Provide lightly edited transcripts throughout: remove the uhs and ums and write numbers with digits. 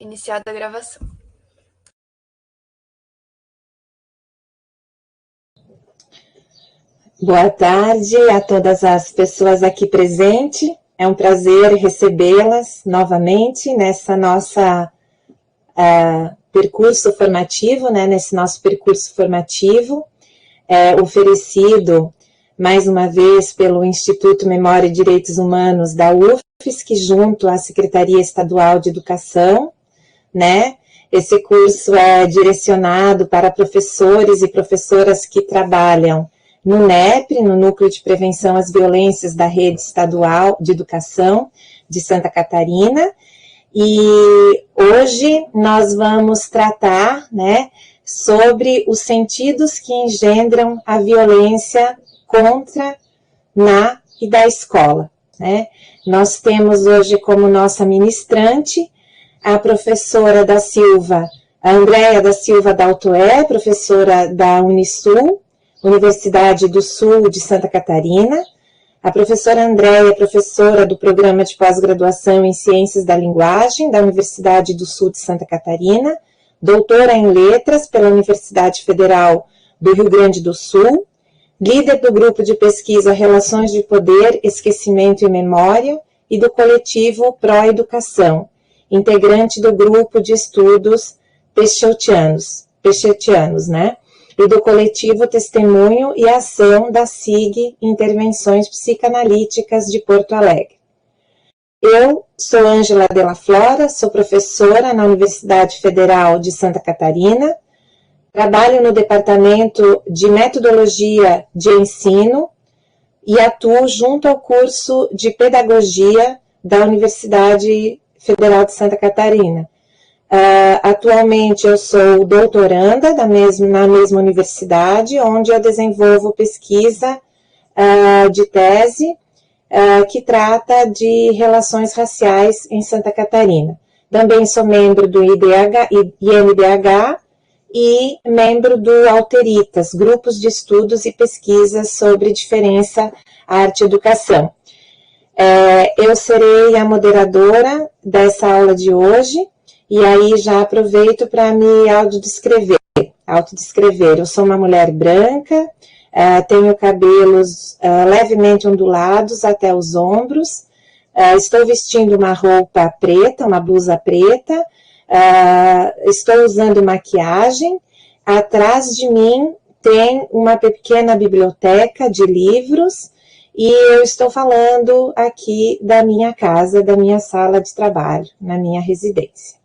Iniciada a gravação. Boa tarde a todas as pessoas aqui presentes. É um prazer recebê-las novamente nessa nossa percurso formativo, né? Nesse nosso percurso formativo, oferecido mais uma vez pelo Instituto Memória e Direitos Humanos da UFSC, junto à Secretaria Estadual de Educação, né? Esse curso é direcionado para professores e professoras que trabalham no NEPR, no Núcleo de Prevenção às Violências da Rede Estadual de Educação de Santa Catarina. E hoje nós vamos tratar, né, sobre os sentidos que engendram a violência contra, na e da escola, né? Nós temos hoje como nossa ministrante a professora da Silva, a Andréia da Silva Daltoé, professora da Unisul, Universidade do Sul de Santa Catarina. A professora Andréia, professora do Programa de Pós-Graduação em Ciências da Linguagem da Universidade do Sul de Santa Catarina, doutora em Letras pela Universidade Federal do Rio Grande do Sul, líder do grupo de pesquisa Relações de Poder, Esquecimento e Memória e do coletivo Pró-Educação, integrante do grupo de estudos Peixotianos, né? E do coletivo Testemunho e Ação da SIG Intervenções Psicanalíticas de Porto Alegre. Eu sou Ângela Della Flora, sou professora na Universidade Federal de Santa Catarina, trabalho no Departamento de Metodologia de Ensino e atuo junto ao curso de Pedagogia da Universidade Federal de Santa Catarina. Atualmente eu sou doutoranda na mesma universidade, onde eu desenvolvo pesquisa de tese que trata de relações raciais em Santa Catarina. Também sou membro do INDH e membro do Alteritas, grupos de estudos e pesquisas sobre diferença, arte e educação. Eu serei a moderadora dessa aula de hoje, e aí já aproveito para me autodescrever. Eu sou uma mulher branca, tenho cabelos levemente ondulados até os ombros, estou vestindo uma roupa preta, uma blusa preta, estou usando maquiagem. Atrás de mim tem uma pequena biblioteca de livros, e eu estou falando aqui da minha casa, da minha sala de trabalho, na minha residência.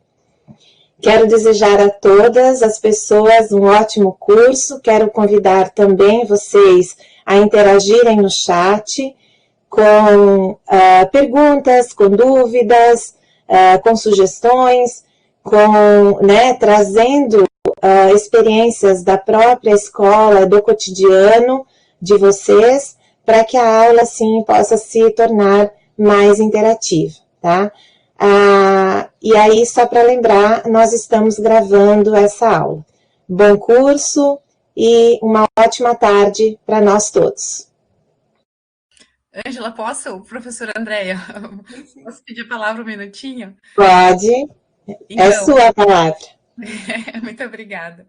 Quero desejar a todas as pessoas um ótimo curso, quero convidar também vocês a interagirem no chat com perguntas, com dúvidas, com sugestões, trazendo experiências da própria escola, do cotidiano de vocês, para que a aula, assim, possa se tornar mais interativa, tá? E aí, só para lembrar, nós estamos gravando essa aula. Bom curso e uma ótima tarde para nós todos. Ângela, posso, professora Andréia, posso pedir a palavra um minutinho? Pode, então, é sua a palavra. Muito obrigada.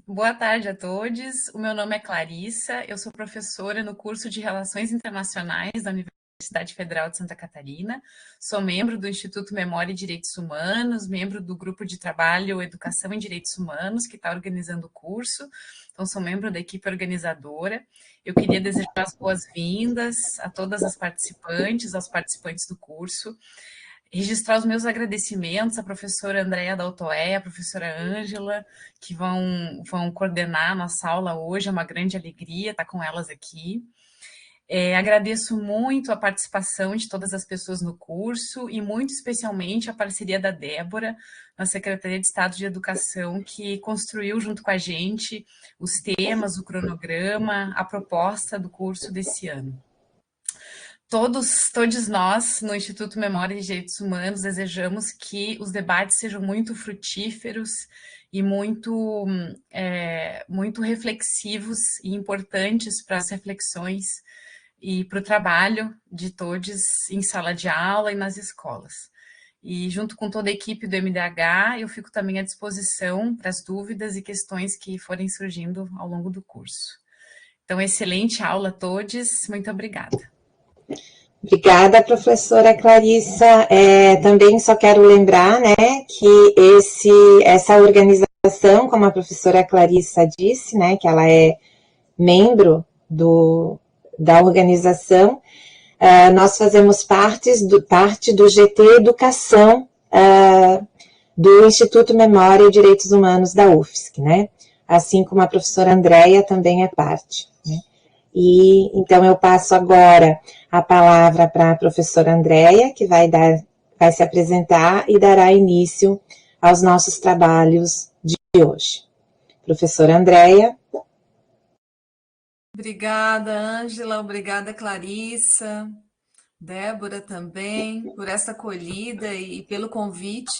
Boa tarde a todos, o meu nome é Clarissa, eu sou professora no curso de Relações Internacionais da Universidade Federal de Santa Catarina, sou membro do Instituto Memória e Direitos Humanos, membro do Grupo de Trabalho Educação em Direitos Humanos, que está organizando o curso, então sou membro da equipe organizadora. Eu queria desejar as boas-vindas a todas as participantes, aos participantes do curso, registrar os meus agradecimentos à professora Andréia Daltoé, à professora Ângela, que vão coordenar a nossa aula hoje, é uma grande alegria estar com elas aqui. Agradeço muito a participação de todas as pessoas no curso e muito especialmente a parceria da Débora, na Secretaria de Estado de Educação, que construiu junto com a gente os temas, o cronograma, a proposta do curso desse ano. Todos nós, no Instituto Memória e Direitos Humanos, desejamos que os debates sejam muito frutíferos e muito reflexivos e importantes para as reflexões e para o trabalho de todos em sala de aula e nas escolas. E junto com toda a equipe do MDH, eu fico também à disposição para as dúvidas e questões que forem surgindo ao longo do curso. Então, excelente aula a todos, muito obrigada. Obrigada, professora Clarissa. Também só quero lembrar, né, que essa organização, como a professora Clarissa disse, né, que ela é membro da organização, nós fazemos parte do GT Educação do Instituto Memória e Direitos Humanos da UFSC, né? Assim como a professora Andréia também é parte, né? E então eu passo agora a palavra para a professora Andréia, que vai se apresentar e dará início aos nossos trabalhos de hoje. Professora Andréia. Obrigada, Ângela, obrigada, Clarissa, Débora também, por essa acolhida e pelo convite.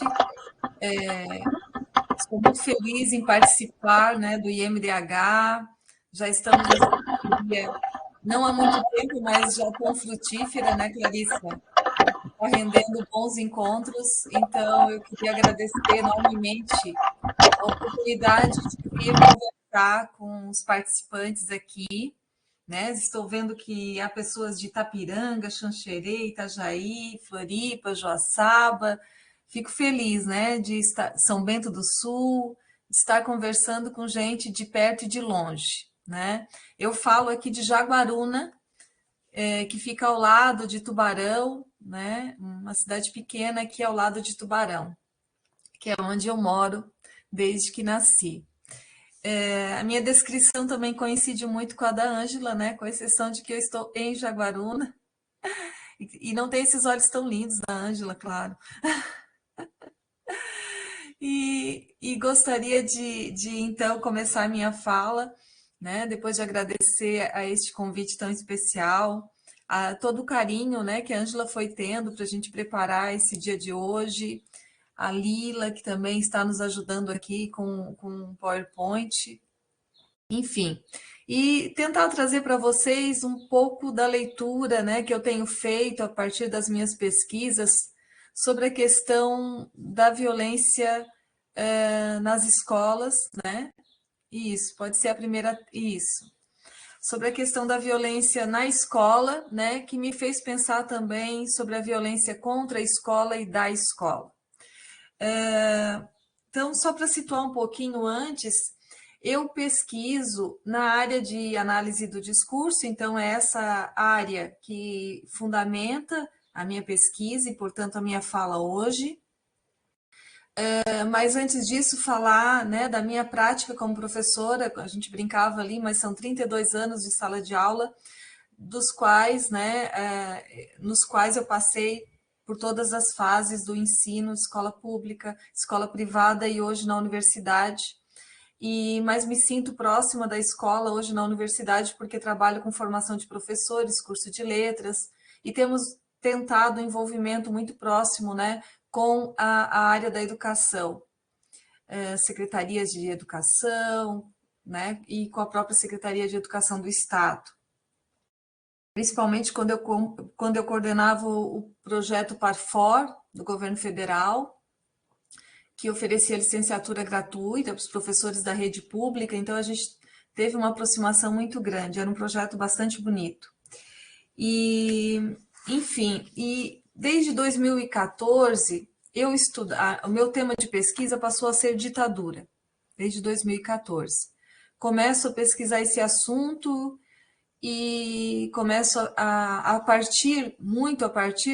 Estou muito feliz em participar, né, do IMDH, já estamos nessa parceria não há muito tempo, mas já tão frutífera, né, Clarissa? Está rendendo bons encontros, então eu queria agradecer enormemente a oportunidade de vir conversar com os participantes aqui, né? Estou vendo que há pessoas de Itapiranga, Xanxerê, Itajaí, Floripa, Joaçaba. Fico feliz, né, de estar São Bento do Sul, de estar conversando com gente de perto e de longe, né? Eu falo aqui de Jaguaruna, que fica ao lado de Tubarão, né? Uma cidade pequena aqui ao lado de Tubarão, que é onde eu moro desde que nasci. A minha descrição também coincide muito com a da Ângela, né? Com exceção de que eu estou em Jaguaruna e não tem esses olhos tão lindos da Ângela, claro. E gostaria de então começar a minha fala, né? Depois de agradecer a este convite tão especial, a todo o carinho, né, que a Ângela foi tendo para a gente preparar esse dia de hoje, a Lila, que também está nos ajudando aqui com o PowerPoint, enfim. E tentar trazer para vocês um pouco da leitura, né, que eu tenho feito a partir das minhas pesquisas sobre a questão da violência nas escolas, né? Isso, pode ser a primeira, isso. Sobre a questão da violência na escola, né, que me fez pensar também sobre a violência contra a escola e da escola. Então, só para situar um pouquinho antes, eu pesquiso na área de análise do discurso, então é essa área que fundamenta a minha pesquisa e, portanto, a minha fala hoje. Mas antes disso, falar, né, da minha prática como professora, a gente brincava ali, mas são 32 anos de sala de aula, dos quais, né, nos quais eu passei por todas as fases do ensino, escola pública, escola privada e hoje na universidade. Mas me sinto próxima da escola hoje na universidade porque trabalho com formação de professores, curso de letras, e temos tentado um envolvimento muito próximo, né, com a área da educação, secretarias de educação, né, e com a própria Secretaria de Educação do Estado. Principalmente quando eu coordenava o projeto PARFOR, do governo federal, que oferecia licenciatura gratuita para os professores da rede pública, então a gente teve uma aproximação muito grande, era um projeto bastante bonito. Enfim, desde 2014, o meu tema de pesquisa passou a ser ditadura, desde 2014. Começo a pesquisar esse assunto e começo a partir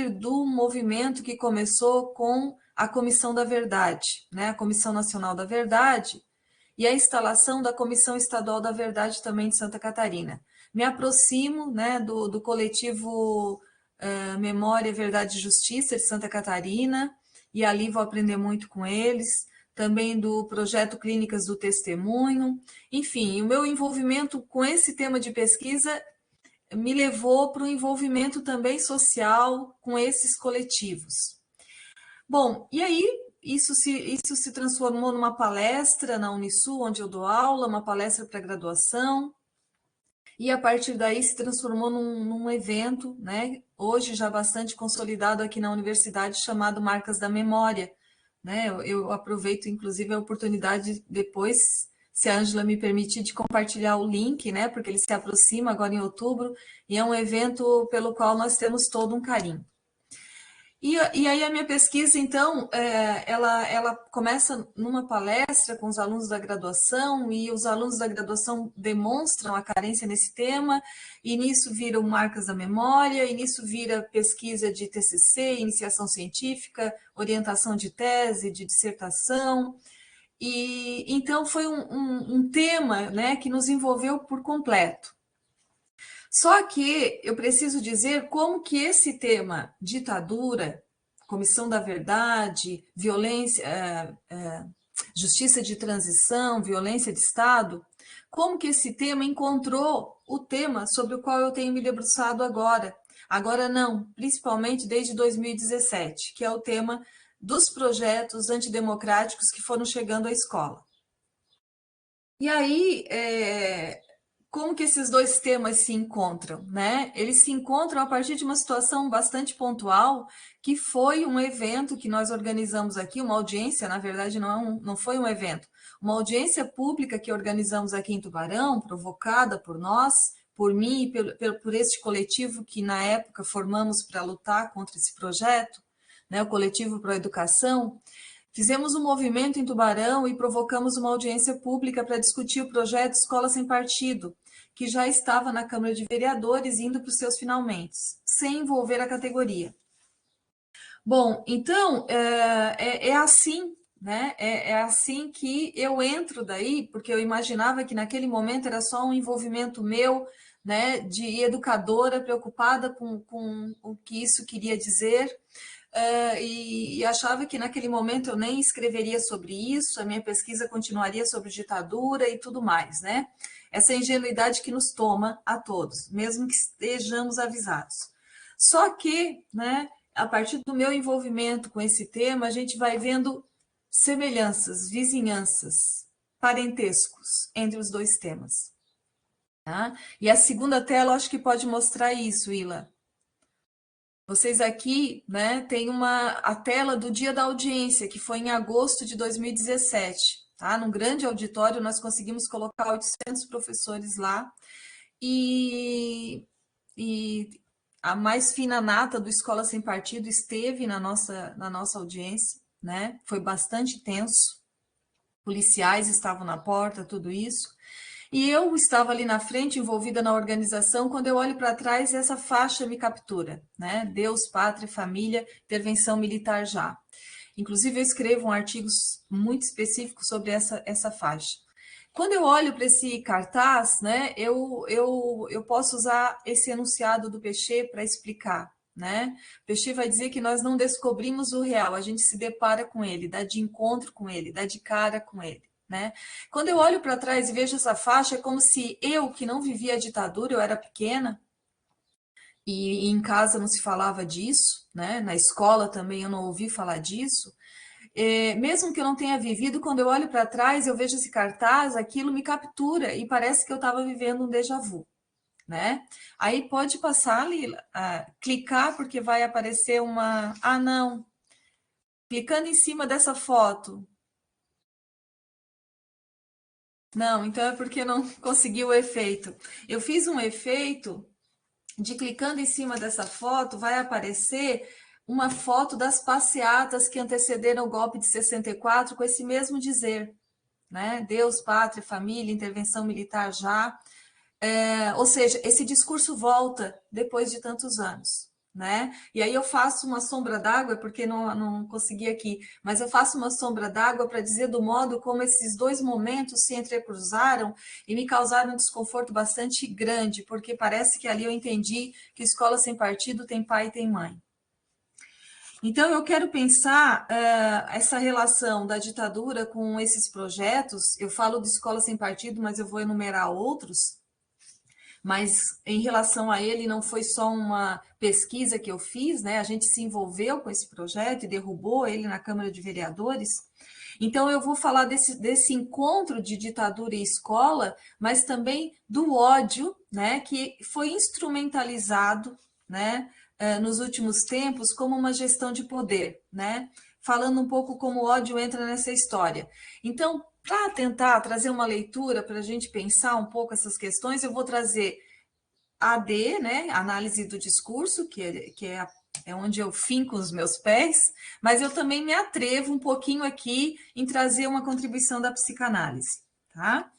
do movimento que começou com a Comissão da Verdade, né? A Comissão Nacional da Verdade e a instalação da Comissão Estadual da Verdade também de Santa Catarina. Me aproximo, né, do coletivo Memória, Verdade e Justiça de Santa Catarina, e ali vou aprender muito com eles, também do projeto Clínicas do Testemunho. Enfim, o meu envolvimento com esse tema de pesquisa me levou para o envolvimento também social com esses coletivos. Bom, e aí isso se transformou numa palestra na Unisul, onde eu dou aula, uma palestra para graduação. e a partir daí se transformou num evento, né, hoje já bastante consolidado aqui na universidade, chamado Marcas da Memória, né? Eu aproveito, inclusive, a oportunidade depois, se a Ângela me permitir, de compartilhar o link, né, porque ele se aproxima agora em outubro, e é um evento pelo qual nós temos todo um carinho. E aí a minha pesquisa, então, ela começa numa palestra com os alunos da graduação, e os alunos da graduação demonstram a carência nesse tema, e nisso viram marcas da memória, e nisso vira pesquisa de TCC, iniciação científica, orientação de tese, de dissertação, e então foi um tema, né, que nos envolveu por completo. Só que eu preciso dizer como que esse tema, ditadura, Comissão da Verdade, violência, justiça de transição, violência de Estado, como que esse tema encontrou o tema sobre o qual eu tenho me debruçado agora. Agora não, principalmente desde 2017, que é o tema dos projetos antidemocráticos que foram chegando à escola. E aí, como que esses dois temas se encontram, né? Eles se encontram a partir de uma situação bastante pontual, que foi um evento que nós organizamos aqui, uma audiência, na verdade não foi um evento, uma audiência pública que organizamos aqui em Tubarão, provocada por nós, por mim e por este coletivo que na época formamos para lutar contra esse projeto, né? O Coletivo Pro Educação. Fizemos um movimento em Tubarão e provocamos uma audiência pública para discutir o projeto Escola Sem Partido, que já estava na Câmara de Vereadores indo para os seus finalmente, sem envolver a categoria. Bom, então, é assim, né? É assim que eu entro daí, porque eu imaginava que naquele momento era só um envolvimento meu, né, de educadora preocupada com o que isso queria dizer, e achava que naquele momento eu nem escreveria sobre isso, a minha pesquisa continuaria sobre ditadura e tudo mais, né? Essa ingenuidade que nos toma a todos, mesmo que estejamos avisados. Só que, né, a partir do meu envolvimento com esse tema, a gente vai vendo semelhanças, vizinhanças, parentescos entre os dois temas. Tá? E a segunda tela, acho que pode mostrar isso, Ila. Vocês aqui, né, tem a tela do dia da audiência, que foi em agosto de 2017, tá? Num grande auditório, nós conseguimos colocar 800 professores lá, e a mais fina nata do Escola Sem Partido esteve na nossa audiência, né? Foi bastante tenso, policiais estavam na porta, tudo isso. E eu estava ali na frente, envolvida na organização, quando eu olho para trás, essa faixa me captura, né? Deus, pátria, família, intervenção militar já. Inclusive, eu escrevo um artigo muito específico sobre essa faixa. Quando eu olho para esse cartaz, né, eu posso usar esse enunciado do Peixe para explicar, né? Peixe vai dizer que nós não descobrimos o real, a gente se depara com ele, dá de encontro com ele, dá de cara com ele. Né? Quando eu olho para trás e vejo essa faixa, é como se eu, que não vivia a ditadura, eu era pequena, e em casa não se falava disso, né? Na escola também eu não ouvi falar disso. Mesmo que eu não tenha vivido, quando eu olho para trás, eu vejo esse cartaz, aquilo me captura e parece que eu estava vivendo um déjà vu. Né? Aí pode passar, Lila, clicar, porque vai aparecer uma... Ah, não! Clicando em cima dessa foto, não, então é porque não consegui o efeito. Eu fiz um efeito de clicando em cima dessa foto, vai aparecer uma foto das passeatas que antecederam o golpe de 64 com esse mesmo dizer, né? Deus, pátria, família, intervenção militar já. Ou seja, esse discurso volta depois de tantos anos. Né? E aí eu faço uma sombra d'água, porque não consegui aqui, mas eu faço uma sombra d'água para dizer do modo como esses dois momentos se entrecruzaram e me causaram um desconforto bastante grande, porque parece que ali eu entendi que escola sem partido tem pai e tem mãe. Então, eu quero pensar essa relação da ditadura com esses projetos. Eu falo de escola sem partido, mas eu vou enumerar outros. Mas em relação a ele, não foi só uma pesquisa que eu fiz, né? A gente se envolveu com esse projeto e derrubou ele na Câmara de Vereadores. Então, eu vou falar desse encontro de ditadura e escola, mas também do ódio, né, que foi instrumentalizado, né, nos últimos tempos como uma gestão de poder, né, falando um pouco como o ódio entra nessa história. Então, para tentar trazer uma leitura para a gente pensar um pouco essas questões, eu vou trazer AD, né, análise do discurso, é onde eu finco os meus pés, mas eu também me atrevo um pouquinho aqui em trazer uma contribuição da psicanálise, tá?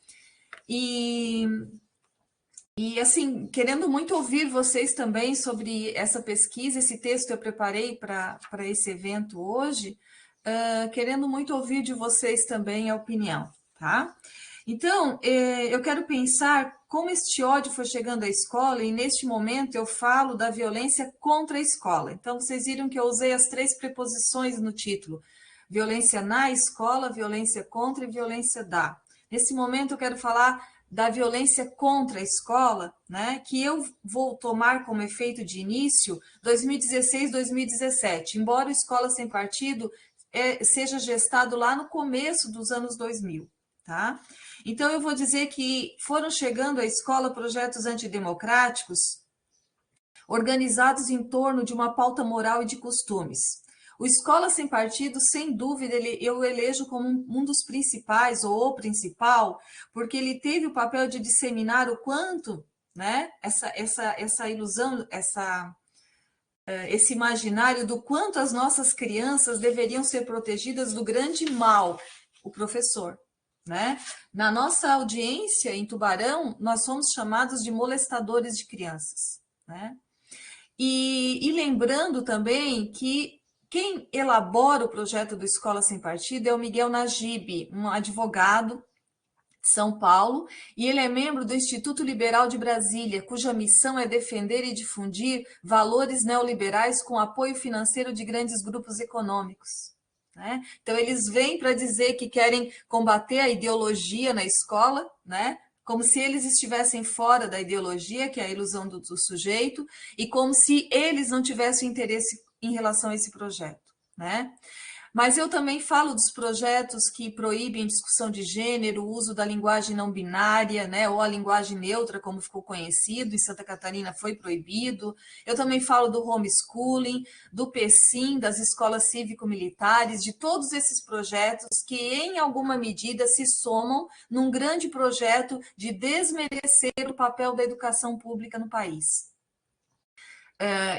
E assim, querendo muito ouvir vocês também sobre essa pesquisa, esse texto eu preparei para esse evento hoje, querendo muito ouvir de vocês também a opinião, tá? Então, eu quero pensar como este ódio foi chegando à escola, e neste momento eu falo da violência contra a escola. Então, vocês viram que eu usei as 3 preposições no título: violência na escola, violência contra e violência da. Nesse momento, eu quero falar da violência contra a escola, né, que eu vou tomar como efeito de início 2016, 2017, embora o Escola Sem Partido seja gestado lá no começo dos anos 2000, tá? Então, eu vou dizer que foram chegando à escola projetos antidemocráticos organizados em torno de uma pauta moral e de costumes. O Escola Sem Partido, sem dúvida, eu elejo como um dos principais, ou o principal, porque ele teve o papel de disseminar o quanto, né, essa ilusão, esse imaginário do quanto as nossas crianças deveriam ser protegidas do grande mal, o professor. Né? Na nossa audiência em Tubarão, nós somos chamados de molestadores de crianças. Né? E lembrando também que quem elabora o projeto do Escola Sem Partido é o Miguel Najib, um advogado de São Paulo, e ele é membro do Instituto Liberal de Brasília, cuja missão é defender e difundir valores neoliberais com apoio financeiro de grandes grupos econômicos. Né? Então, eles vêm para dizer que querem combater a ideologia na escola, né? Como se eles estivessem fora da ideologia, que é a ilusão do sujeito, e como se eles não tivessem interesse em relação a esse projeto. Né? Mas eu também falo dos projetos que proíbem discussão de gênero, o uso da linguagem não binária, né, ou a linguagem neutra, como ficou conhecido, em Santa Catarina foi proibido. Eu também falo do homeschooling, do PSIM, das escolas cívico-militares, de todos esses projetos que, em alguma medida, se somam num grande projeto de desmerecer o papel da educação pública no país.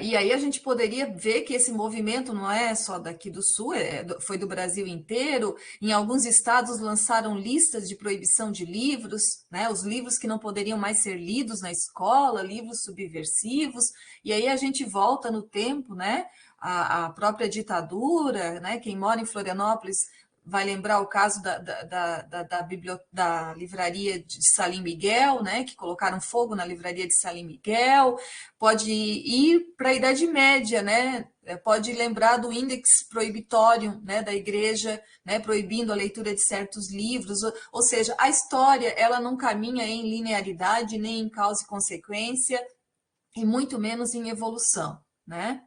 E aí a gente poderia ver que esse movimento não é só daqui do Sul, foi do Brasil inteiro. Em alguns estados lançaram listas de proibição de livros, né, os livros que não poderiam mais ser lidos na escola, livros subversivos. E aí a gente volta no tempo, né, a própria ditadura, né, quem mora em Florianópolis vai lembrar o caso da livraria de Salim Miguel, né, que colocaram fogo na livraria de Salim Miguel. Pode ir para a Idade Média, né? Pode lembrar do Index Prohibitorium, né, da Igreja, né, proibindo a leitura de certos livros. Ou seja, a história ela não caminha em linearidade, nem em causa e consequência, e muito menos em evolução, né?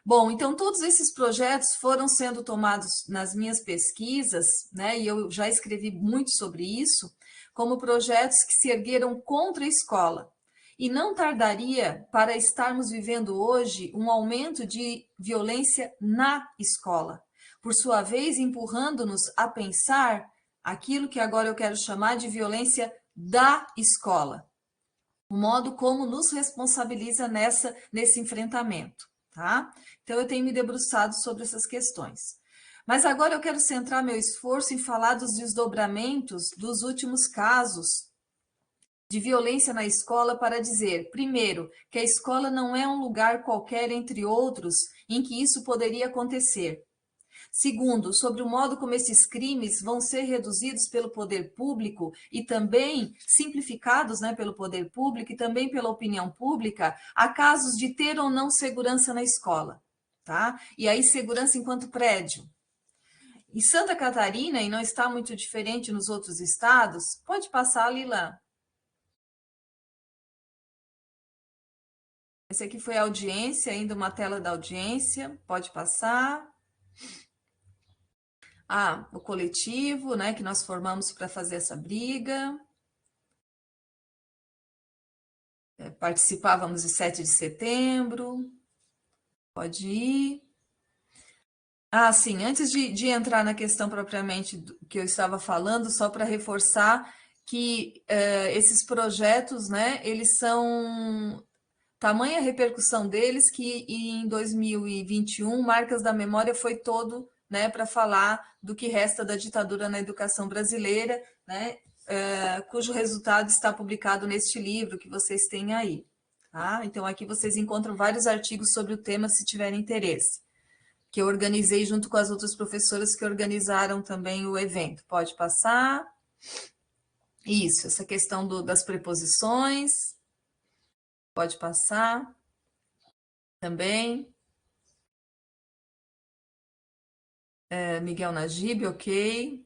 Bom, então todos esses projetos foram sendo tomados nas minhas pesquisas, né, e eu já escrevi muito sobre isso, como projetos que se ergueram contra a escola. E não tardaria para estarmos vivendo hoje um aumento de violência na escola, por sua vez empurrando-nos a pensar aquilo que agora eu quero chamar de violência da escola, o modo como nos responsabiliza nesse enfrentamento. Tá? Então, eu tenho me debruçado sobre essas questões. Mas agora eu quero centrar meu esforço em falar dos desdobramentos dos últimos casos de violência na escola para dizer, primeiro, que a escola não é um lugar qualquer entre outros em que isso poderia acontecer. Segundo, sobre o modo como esses crimes vão ser reduzidos pelo poder público e também simplificados, né, pelo poder público e também pela opinião pública, a casos de ter ou não segurança na escola. Tá? E aí, segurança enquanto prédio. Em Santa Catarina, e não está muito diferente nos outros estados, pode passar, Lila. Esse aqui foi a audiência, ainda uma tela da audiência, pode passar. o coletivo, né, que nós formamos para fazer essa briga. Participávamos de 7 de setembro. Pode ir. Sim, antes de entrar na questão propriamente do que eu estava falando, só para reforçar que esses projetos, né, eles são tamanha a repercussão deles que em 2021, Marcas da Memória foi todo, né, para falar do que resta da ditadura na educação brasileira, né, cujo resultado está publicado neste livro que vocês têm aí. Tá? Então, aqui vocês encontram vários artigos sobre o tema, se tiverem interesse, que eu organizei junto com as outras professoras que organizaram também o evento. Pode passar. Isso, essa questão das preposições. Pode passar. Também. Miguel Najib, ok.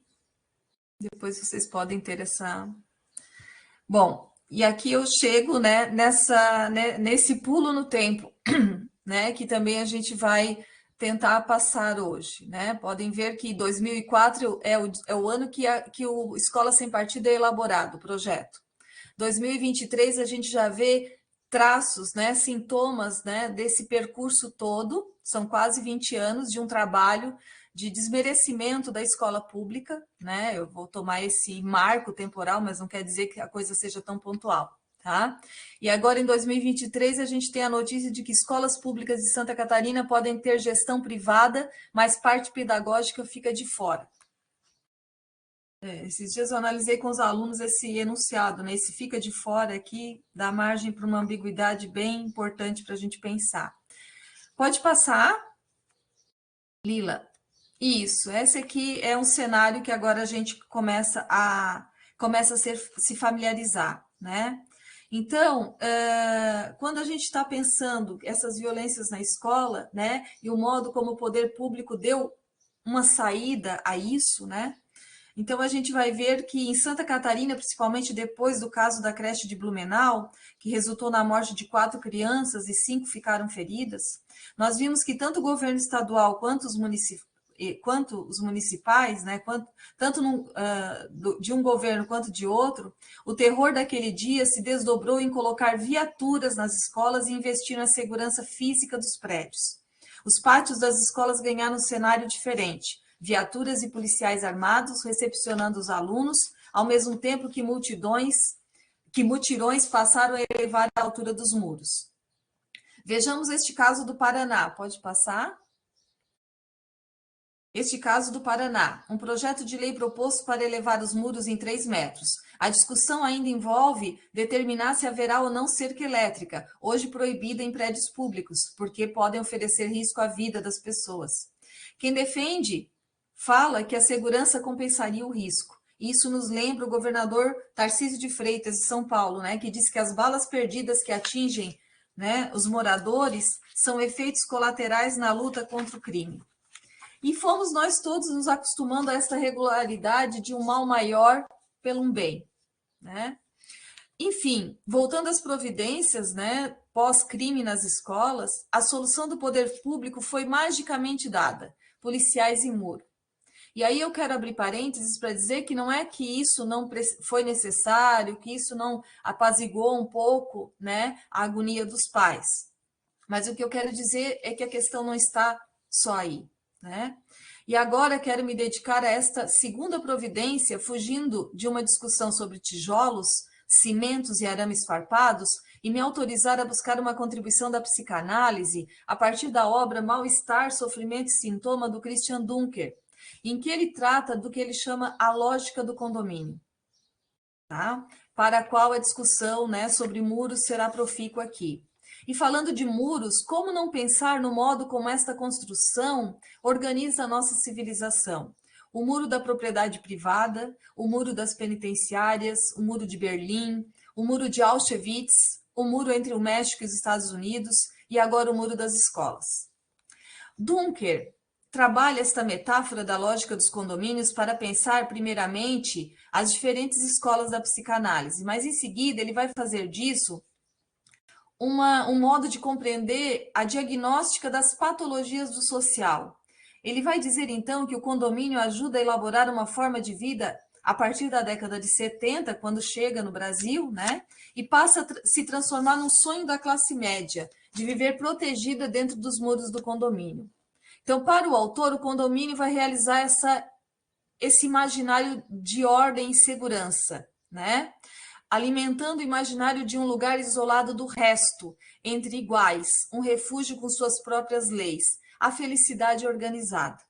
Depois vocês podem ter essa... Bom, e aqui eu chego, né, nesse pulo no tempo, né, que também a gente vai tentar passar hoje, né? Podem ver que 2004 é o ano que o Escola Sem Partido é elaborado, o projeto. 2023 a gente já vê traços, né, sintomas, né, desse percurso todo, são quase 20 anos de um trabalho de desmerecimento da escola pública, né? Eu vou tomar esse marco temporal, mas não quer dizer que a coisa seja tão pontual, tá? E agora, em 2023, a gente tem a notícia de que escolas públicas de Santa Catarina podem ter gestão privada, mas parte pedagógica fica de fora. Esses dias eu analisei com os alunos esse enunciado, né? Esse fica de fora aqui, dá margem para uma ambiguidade bem importante para a gente pensar. Pode passar, Lila. Isso, esse aqui é um cenário que agora a gente começa a se familiarizar, né? Então, quando a gente está pensando essas violências na escola, né, e o modo como o poder público deu uma saída a isso, né? Então, a gente vai ver que em Santa Catarina, principalmente depois do caso da creche de Blumenau, que resultou na morte de 4 crianças e 5 ficaram feridas, nós vimos que tanto o governo estadual quanto os municipais, né, tanto de um governo quanto de outro, o terror daquele dia se desdobrou em colocar viaturas nas escolas e investir na segurança física dos prédios. Os pátios das escolas ganharam um cenário diferente, viaturas e policiais armados recepcionando os alunos, ao mesmo tempo que mutirões passaram a elevar a altura dos muros. Vejamos este caso do Paraná. Pode passar? Este caso do Paraná, um projeto de lei proposto para elevar os muros em 3 metros. A discussão ainda envolve determinar se haverá ou não cerca elétrica, hoje proibida em prédios públicos, porque podem oferecer risco à vida das pessoas. Quem defende fala que a segurança compensaria o risco. Isso nos lembra o governador Tarcísio de Freitas, de São Paulo, né, que diz que as balas perdidas que atingem, né, os moradores são efeitos colaterais na luta contra o crime. E fomos nós todos nos acostumando a essa regularidade de um mal maior pelo um bem, né? Enfim, voltando às providências, né, pós-crime nas escolas, a solução do poder público foi magicamente dada, policiais em muro. E aí eu quero abrir parênteses para dizer que não é que isso não foi necessário, que isso não apaziguou um pouco, né, a agonia dos pais. Mas o que eu quero dizer é que a questão não está só aí, né? E agora quero me dedicar a esta segunda providência, fugindo de uma discussão sobre tijolos, cimentos e arames farpados, e me autorizar a buscar uma contribuição da psicanálise a partir da obra Mal-Estar, Sofrimento e Sintoma, do Christian Dunker, em que ele trata do que ele chama a lógica do condomínio, tá? Para a qual a discussão, né, sobre muros será profícua aqui. E falando de muros, como não pensar no modo como esta construção organiza a nossa civilização? O muro da propriedade privada, o muro das penitenciárias, o muro de Berlim, o muro de Auschwitz, o muro entre o México e os Estados Unidos e agora o muro das escolas. Dunker trabalha esta metáfora da lógica dos condomínios para pensar, primeiramente, as diferentes escolas da psicanálise, mas em seguida ele vai fazer disso um modo de compreender a diagnóstica das patologias do social. Ele vai dizer, então, que o condomínio ajuda a elaborar uma forma de vida a partir da década de 70, quando chega no Brasil, né? E passa a se transformar num sonho da classe média, de viver protegida dentro dos muros do condomínio. Então, para o autor, o condomínio vai realizar esse imaginário de ordem e segurança, né? Alimentando o imaginário de um lugar isolado do resto, entre iguais, um refúgio com suas próprias leis, a felicidade organizada.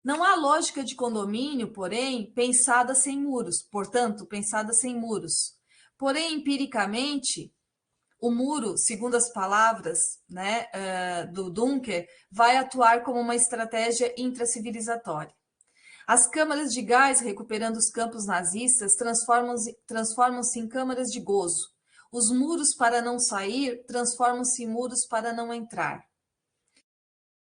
Não há lógica de condomínio, porém, pensada sem muros, portanto, pensada sem muros. Porém, empiricamente, o muro, segundo as palavras, né, do Dunker, vai atuar como uma estratégia intracivilizatória. As câmaras de gás, recuperando os campos nazistas, transformam-se em câmaras de gozo. Os muros para não sair transformam-se em muros para não entrar.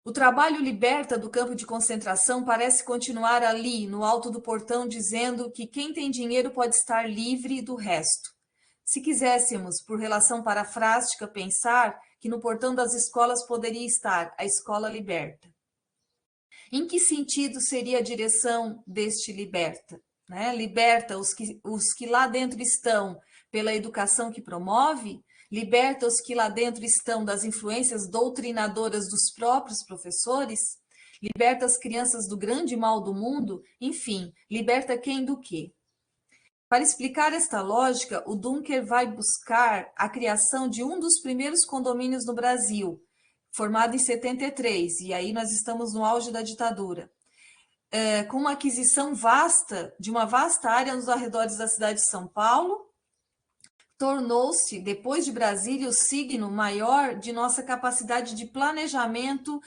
O trabalho liberta do campo de concentração parece continuar ali, no alto do portão, dizendo que quem tem dinheiro pode estar livre do resto. Se quiséssemos, por relação parafrástica, pensar que no portão das escolas poderia estar a escola liberta. Em que sentido seria a direção deste liberta? Né? Liberta os que lá dentro estão pela educação que promove? Liberta os que lá dentro estão das influências doutrinadoras dos próprios professores? Liberta as crianças do grande mal do mundo? Enfim, liberta quem do quê? Para explicar esta lógica, o Dunker vai buscar a criação de um dos primeiros condomínios no Brasil, formado em 73, e aí nós estamos no auge da ditadura, com uma aquisição vasta, de uma vasta área nos arredores da cidade de São Paulo, tornou-se, depois de Brasília, o signo maior de nossa capacidade de planejamento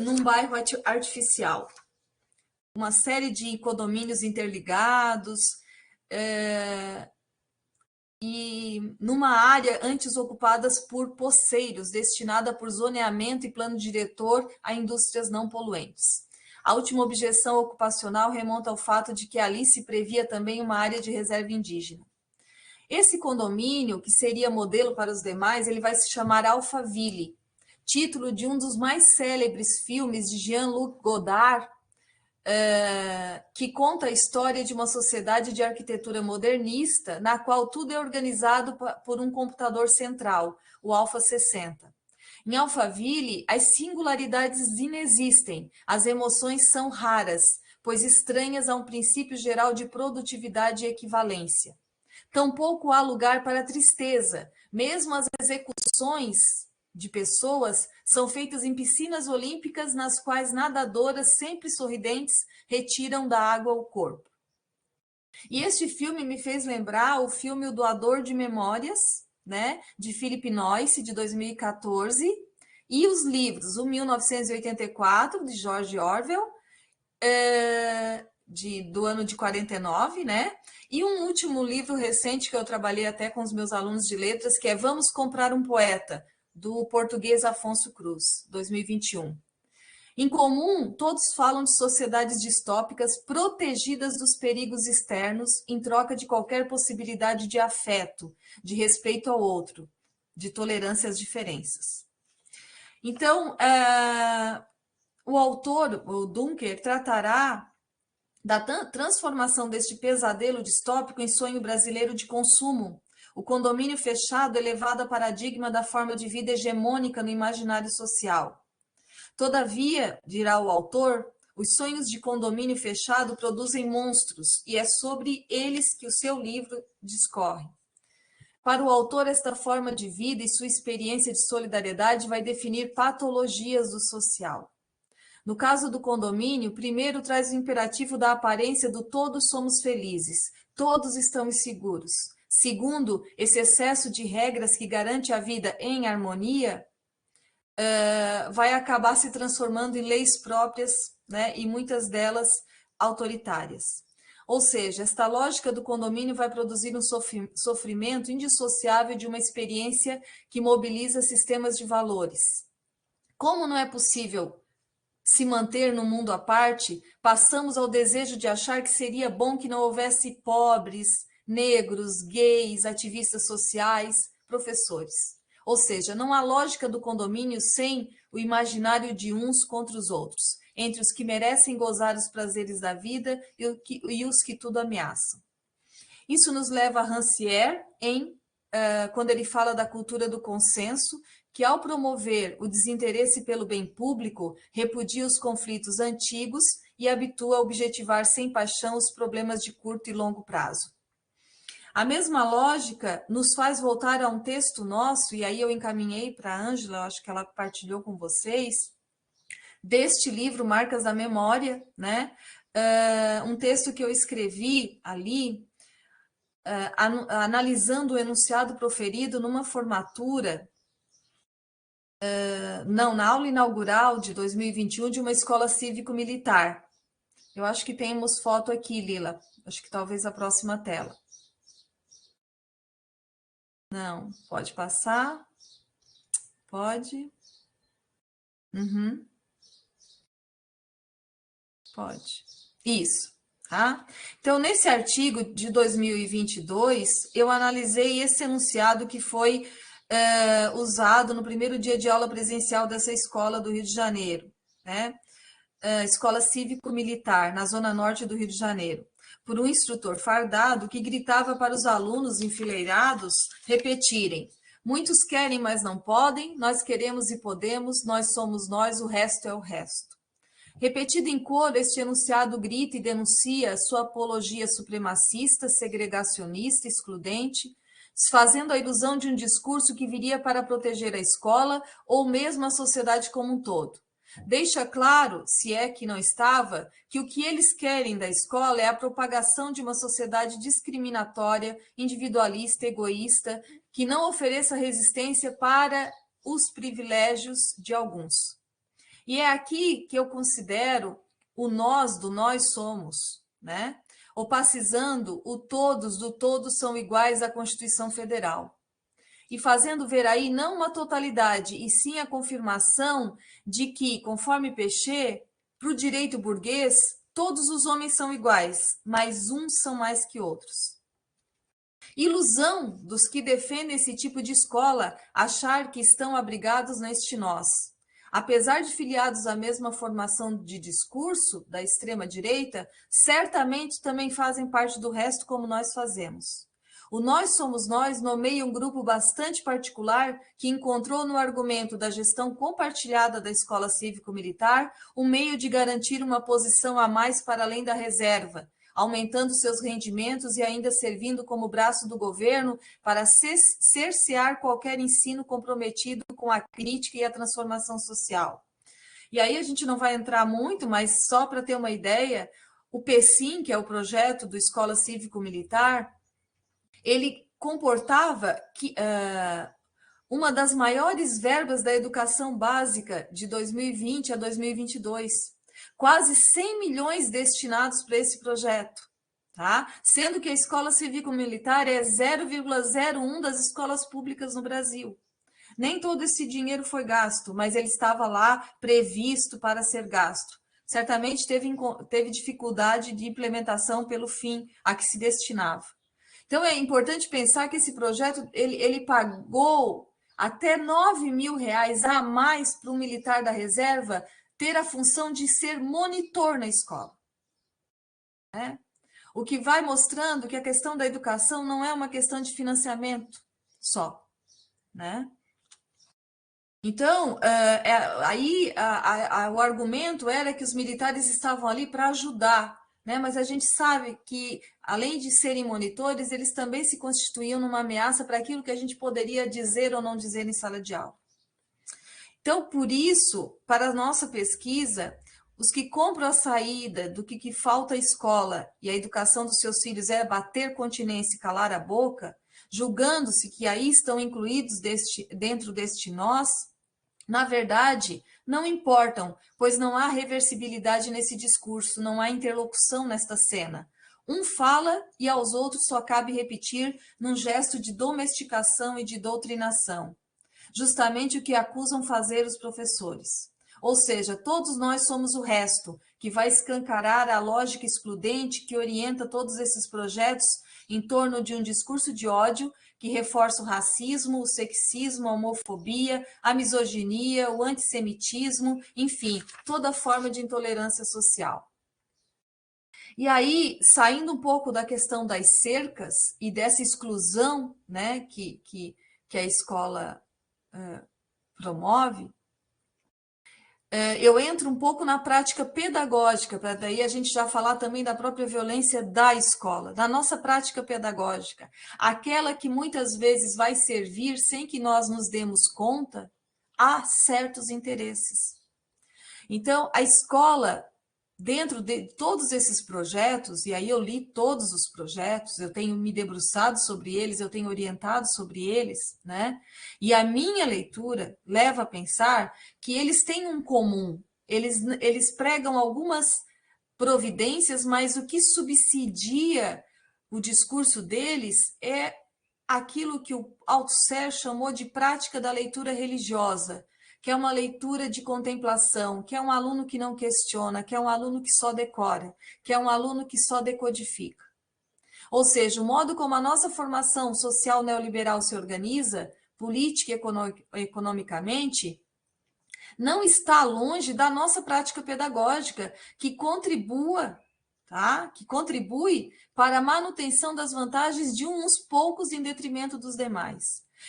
num bairro artificial. Uma série de condomínios interligados, e numa área antes ocupadas por poceiros, destinada por zoneamento e plano diretor a indústrias não poluentes. A última objeção ocupacional remonta ao fato de que ali se previa também uma área de reserva indígena. Esse condomínio, que seria modelo para os demais, ele vai se chamar Alphaville, título de um dos mais célebres filmes de Jean-Luc Godard, que conta a história de uma sociedade de arquitetura modernista, na qual tudo é organizado por um computador central, o Alpha 60. Em Alphaville, as singularidades inexistem, as emoções são raras, pois estranhas a um princípio geral de produtividade e equivalência. Tampouco há lugar para tristeza, mesmo as execuções de pessoas são feitas em piscinas olímpicas nas quais nadadoras sempre sorridentes retiram da água o corpo. E este filme me fez lembrar o filme O Doador de Memórias, né, de Philip Noyce, de 2014, e os livros O 1984, de George Orwell, do ano de 49, né? E um último livro recente que eu trabalhei até com os meus alunos de letras, que é Vamos Comprar um Poeta, do português Afonso Cruz, 2021. Em comum, todos falam de sociedades distópicas protegidas dos perigos externos em troca de qualquer possibilidade de afeto, de respeito ao outro, de tolerância às diferenças. Então, o autor, o Dunker, tratará da transformação deste pesadelo distópico em sonho brasileiro de consumo, o condomínio fechado elevado a paradigma da forma de vida hegemônica no imaginário social. Todavia, dirá o autor, os sonhos de condomínio fechado produzem monstros, e é sobre eles que o seu livro discorre. Para o autor, esta forma de vida e sua experiência de solidariedade vai definir patologias do social. No caso do condomínio, primeiro traz o imperativo da aparência do todos somos felizes, todos estamos seguros. Segundo, esse excesso de regras que garante a vida em harmonia vai acabar se transformando em leis próprias, né, e muitas delas autoritárias. Ou seja, esta lógica do condomínio vai produzir um sofrimento indissociável de uma experiência que mobiliza sistemas de valores. Como não é possível se manter no mundo à parte, passamos ao desejo de achar que seria bom que não houvesse pobres, negros, gays, ativistas sociais, professores. Ou seja, não há lógica do condomínio sem o imaginário de uns contra os outros. entre os que merecem gozar os prazeres da vida e os que tudo ameaçam. Isso nos leva a Rancière, quando ele fala da cultura do consenso, que ao promover o desinteresse pelo bem público, repudia os conflitos antigos e habitua a objetivar sem paixão os problemas de curto e longo prazo. A mesma lógica nos faz voltar a um texto nosso, e aí eu encaminhei para a Ângela, acho que ela partilhou com vocês, deste livro, Marcas da Memória, né? Um texto que eu escrevi ali, analisando o enunciado proferido numa formatura, na aula inaugural de 2021 de uma escola cívico-militar. Eu acho que temos foto aqui, Lila. Acho que talvez a próxima tela. Não, pode passar. Pode. Uhum. Pode. Isso. Tá? Então, nesse artigo de 2022, eu analisei esse enunciado que foi usado no primeiro dia de aula presencial dessa escola do Rio de Janeiro, né? Escola cívico-militar, na zona norte do Rio de Janeiro, por um instrutor fardado que gritava para os alunos enfileirados repetirem: muitos querem, mas não podem, nós queremos e podemos, nós somos nós, o resto é o resto. Repetido em coro, este enunciado grita e denuncia sua apologia supremacista, segregacionista, excludente, fazendo a ilusão de um discurso que viria para proteger a escola ou mesmo a sociedade como um todo. Deixa claro, se é que não estava, que o que eles querem da escola é a propagação de uma sociedade discriminatória, individualista, egoísta, que não ofereça resistência para os privilégios de alguns. E é aqui que eu considero o nós do nós somos, né? Opacizando o todos do todos são iguais à Constituição Federal. E fazendo ver aí não uma totalidade, e sim a confirmação de que, conforme Péchet, para o direito burguês, todos os homens são iguais, mas uns são mais que outros. Ilusão dos que defendem esse tipo de escola achar que estão abrigados neste nós. Apesar de filiados à mesma formação de discurso da extrema-direita, certamente também fazem parte do resto como nós fazemos. O nós somos nós nomeia um grupo bastante particular que encontrou no argumento da gestão compartilhada da escola cívico-militar um meio de garantir uma posição a mais para além da reserva, aumentando seus rendimentos e ainda servindo como braço do governo para cercear qualquer ensino comprometido com a crítica e a transformação social. E aí a gente não vai entrar muito, mas só para ter uma ideia, o PECIM, que é o projeto do Escola Cívico-Militar, ele comportava uma das maiores verbas da educação básica de 2020 a 2022. Quase 100 milhões destinados para esse projeto, tá? Sendo que a escola cívico-militar é 0,01 das escolas públicas no Brasil. Nem todo esse dinheiro foi gasto, mas ele estava lá previsto para ser gasto. Certamente teve dificuldade de implementação pelo fim a que se destinava. Então, é importante pensar que esse projeto ele pagou até R$9.000 a mais para um militar da reserva ter a função de ser monitor na escola. Né? O que vai mostrando que a questão da educação não é uma questão de financiamento só. Né? Então, aí o argumento era que os militares estavam ali para ajudar, né? Mas a gente sabe que, além de serem monitores, eles também se constituíam numa ameaça para aquilo que a gente poderia dizer ou não dizer em sala de aula. Então, por isso, para a nossa pesquisa, os que compram a saída do que falta à escola e a educação dos seus filhos é bater continência e calar a boca, julgando-se que aí estão incluídos dentro deste nós, na verdade, não importam, pois não há reversibilidade nesse discurso, não há interlocução nesta cena. Um fala e aos outros só cabe repetir num gesto de domesticação e de doutrinação. Justamente o que acusam fazer os professores. Ou seja, todos nós somos o resto, que vai escancarar a lógica excludente que orienta todos esses projetos em torno de um discurso de ódio que reforça o racismo, o sexismo, a homofobia, a misoginia, o antissemitismo, enfim, toda forma de intolerância social. E aí, saindo um pouco da questão das cercas e dessa exclusão, né, que a escola promove, eu entro um pouco na prática pedagógica, para daí a gente já falar também da própria violência da escola, da nossa prática pedagógica, aquela que muitas vezes vai servir, sem que nós nos demos conta, a certos interesses. Então, a escola, dentro de todos esses projetos, e aí eu li todos os projetos, eu tenho me debruçado sobre eles, eu tenho orientado sobre eles, né? E a minha leitura leva a pensar que eles têm um comum, eles pregam algumas providências, mas o que subsidia o discurso deles é aquilo que o Althusser chamou de prática da leitura religiosa, que é uma leitura de contemplação, que é um aluno que não questiona, que é um aluno que só decora, que é um aluno que só decodifica. Ou seja, o modo como a nossa formação social neoliberal se organiza, política e economicamente, não está longe da nossa prática pedagógica, que contribua, tá? Que contribui para a manutenção das vantagens de uns poucos em detrimento dos demais.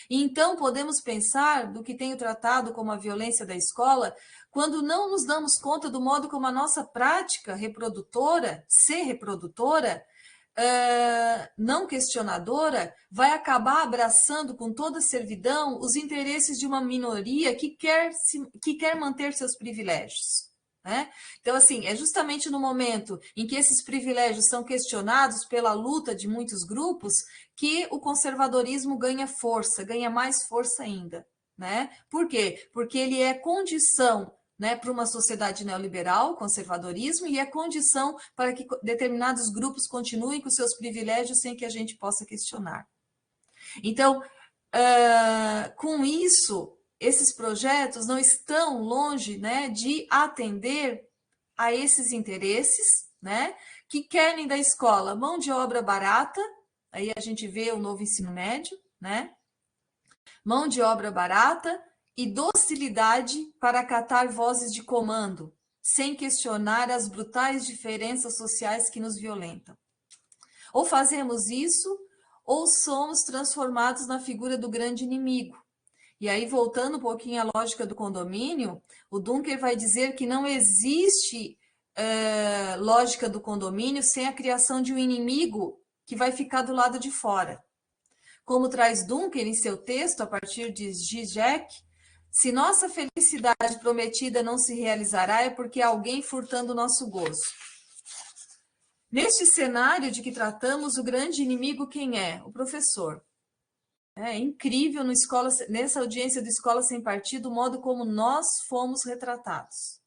E então podemos pensar do que tenho tratado como a violência da escola, quando não nos damos conta do modo como a nossa prática reprodutora, ser reprodutora, não questionadora, vai acabar abraçando com toda servidão os interesses de uma minoria que quer manter seus privilégios. Né? Então, assim, é justamente no momento em que esses privilégios são questionados pela luta de muitos grupos que o conservadorismo ganha força, ganha mais força ainda. Né? Por quê? Porque ele é condição, né, para uma sociedade neoliberal, conservadorismo, e é condição para que determinados grupos continuem com seus privilégios sem que a gente possa questionar. Então, com isso, esses projetos não estão longe, né, de atender a esses interesses, né, que querem da escola mão de obra barata, aí a gente vê o novo ensino médio, né, mão de obra barata e docilidade para acatar vozes de comando, sem questionar as brutais diferenças sociais que nos violentam. Ou fazemos isso, ou somos transformados na figura do grande inimigo. E aí, voltando um pouquinho à lógica do condomínio, o Dunker vai dizer que não existe lógica do condomínio sem a criação de um inimigo que vai ficar do lado de fora. Como traz Dunker em seu texto, a partir de Zizek, se nossa felicidade prometida não se realizará, é porque há alguém furtando o nosso gozo. Neste cenário de que tratamos, o grande inimigo quem é? O professor. É incrível nessa audiência do Escola Sem Partido o modo como nós fomos retratados.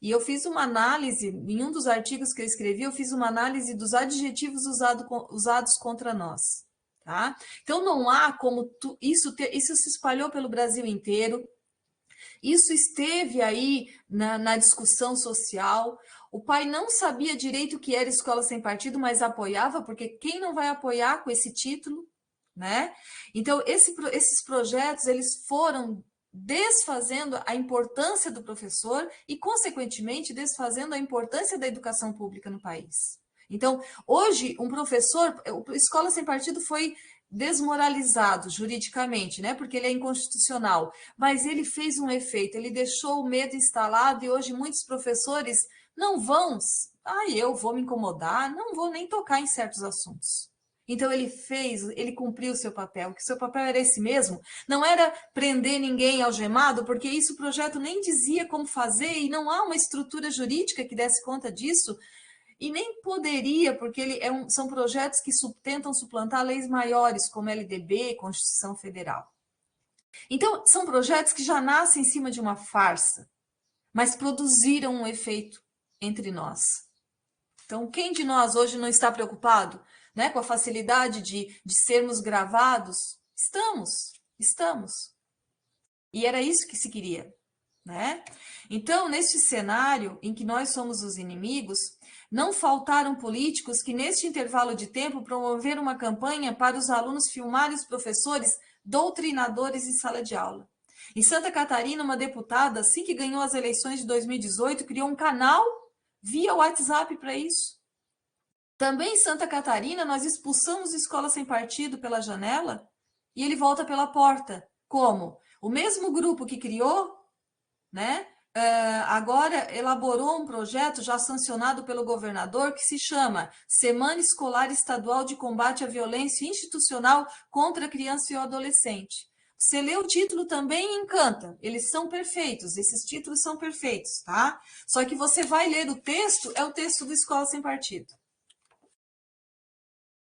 E eu fiz uma análise, em um dos artigos que eu escrevi, eu fiz uma análise dos adjetivos usados contra nós. Tá? Então, não há como isso se espalhou pelo Brasil inteiro, isso esteve aí na discussão social. O pai não sabia direito o que era escola sem partido, mas apoiava, porque quem não vai apoiar com esse título, né? Então, esses projetos, eles foram desfazendo a importância do professor e, consequentemente, desfazendo a importância da educação pública no país. Então, hoje, um professor, escola sem partido foi desmoralizado juridicamente, né? Porque ele é inconstitucional, mas ele fez um efeito, ele deixou o medo instalado e hoje muitos professores não vão, eu vou me incomodar, não vou nem tocar em certos assuntos. Então ele cumpriu o seu papel, que o seu papel era esse mesmo, não era prender ninguém algemado, porque isso o projeto nem dizia como fazer e não há uma estrutura jurídica que desse conta disso. E nem poderia, porque são projetos que tentam suplantar leis maiores, como LDB, Constituição Federal. Então, são projetos que já nascem em cima de uma farsa, mas produziram um efeito entre nós. Então, quem de nós hoje não está preocupado, né, com a facilidade de sermos gravados? Estamos. E era isso que se queria. Né? Então, neste cenário em que nós somos os inimigos, Não faltaram políticos que, neste intervalo de tempo, promoveram uma campanha para os alunos filmarem os professores doutrinadores em sala de aula. Em Santa Catarina, uma deputada, assim que ganhou as eleições de 2018, criou um canal via WhatsApp para isso. Também em Santa Catarina, nós expulsamos escola sem partido pela janela e ele volta pela porta. Como? O mesmo grupo que criou, né? Agora elaborou um projeto já sancionado pelo governador que se chama Semana Escolar Estadual de Combate à Violência Institucional contra a Criança e o Adolescente. Você lê o título também e encanta. Eles são perfeitos, esses títulos são perfeitos, tá? Só que você vai ler o texto, é o texto do Escola Sem Partido.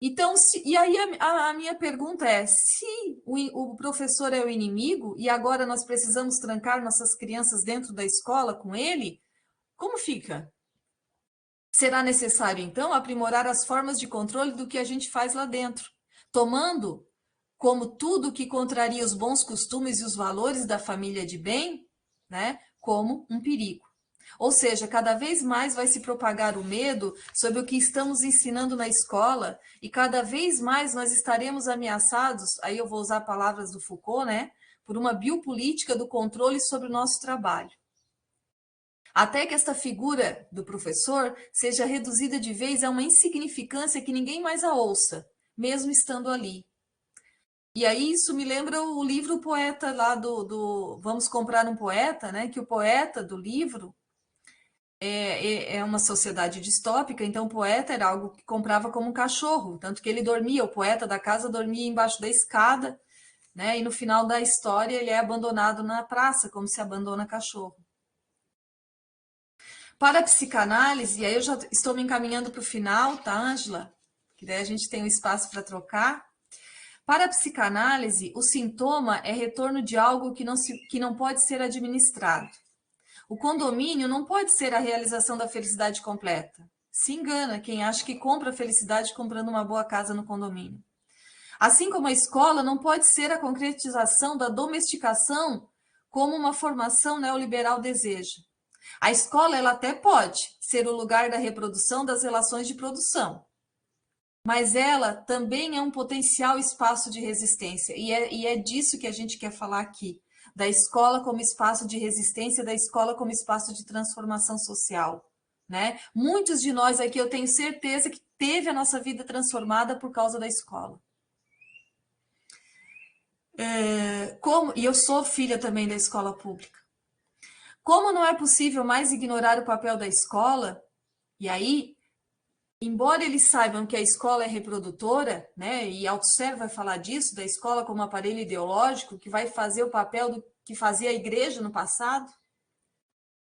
Então, e aí a minha pergunta é, se o professor é o inimigo e agora nós precisamos trancar nossas crianças dentro da escola com ele, como fica? Será necessário, então, aprimorar as formas de controle do que a gente faz lá dentro, tomando como tudo que contraria os bons costumes e os valores da família de bem, né, como um perigo. Ou seja, cada vez mais vai se propagar o medo sobre o que estamos ensinando na escola e cada vez mais nós estaremos ameaçados, aí eu vou usar palavras do Foucault, né, por uma biopolítica do controle sobre o nosso trabalho. Até que esta figura do professor seja reduzida de vez a uma insignificância que ninguém mais a ouça, mesmo estando ali. E aí isso me lembra o livro O Poeta lá do Vamos Comprar um Poeta, né, que o poeta do livro é uma sociedade distópica, então o poeta era algo que comprava como um cachorro, tanto que ele dormia, o poeta da casa dormia embaixo da escada, né? E no final da história ele é abandonado na praça, como se abandona cachorro. Para a psicanálise, aí eu já estou me encaminhando para o final, tá, Ângela? Que daí a gente tem um espaço para trocar. Para a psicanálise, o sintoma é retorno de algo que não pode ser administrado. O condomínio não pode ser a realização da felicidade completa. Se engana quem acha que compra felicidade comprando uma boa casa no condomínio. Assim como a escola não pode ser a concretização da domesticação como uma formação neoliberal deseja. A escola ela até pode ser o lugar da reprodução das relações de produção, mas ela também é um potencial espaço de resistência, e é disso que a gente quer falar aqui. Da escola como espaço de resistência, da escola como espaço de transformação social, né? Muitos de nós aqui, eu tenho certeza que teve a nossa vida transformada por causa da escola. E eu sou filha também da escola pública. Como não é possível mais ignorar o papel da escola, e aí, embora eles saibam que a escola é reprodutora, né, e Althusser vai falar disso, da escola como aparelho ideológico, que vai fazer o papel do que fazia a igreja no passado,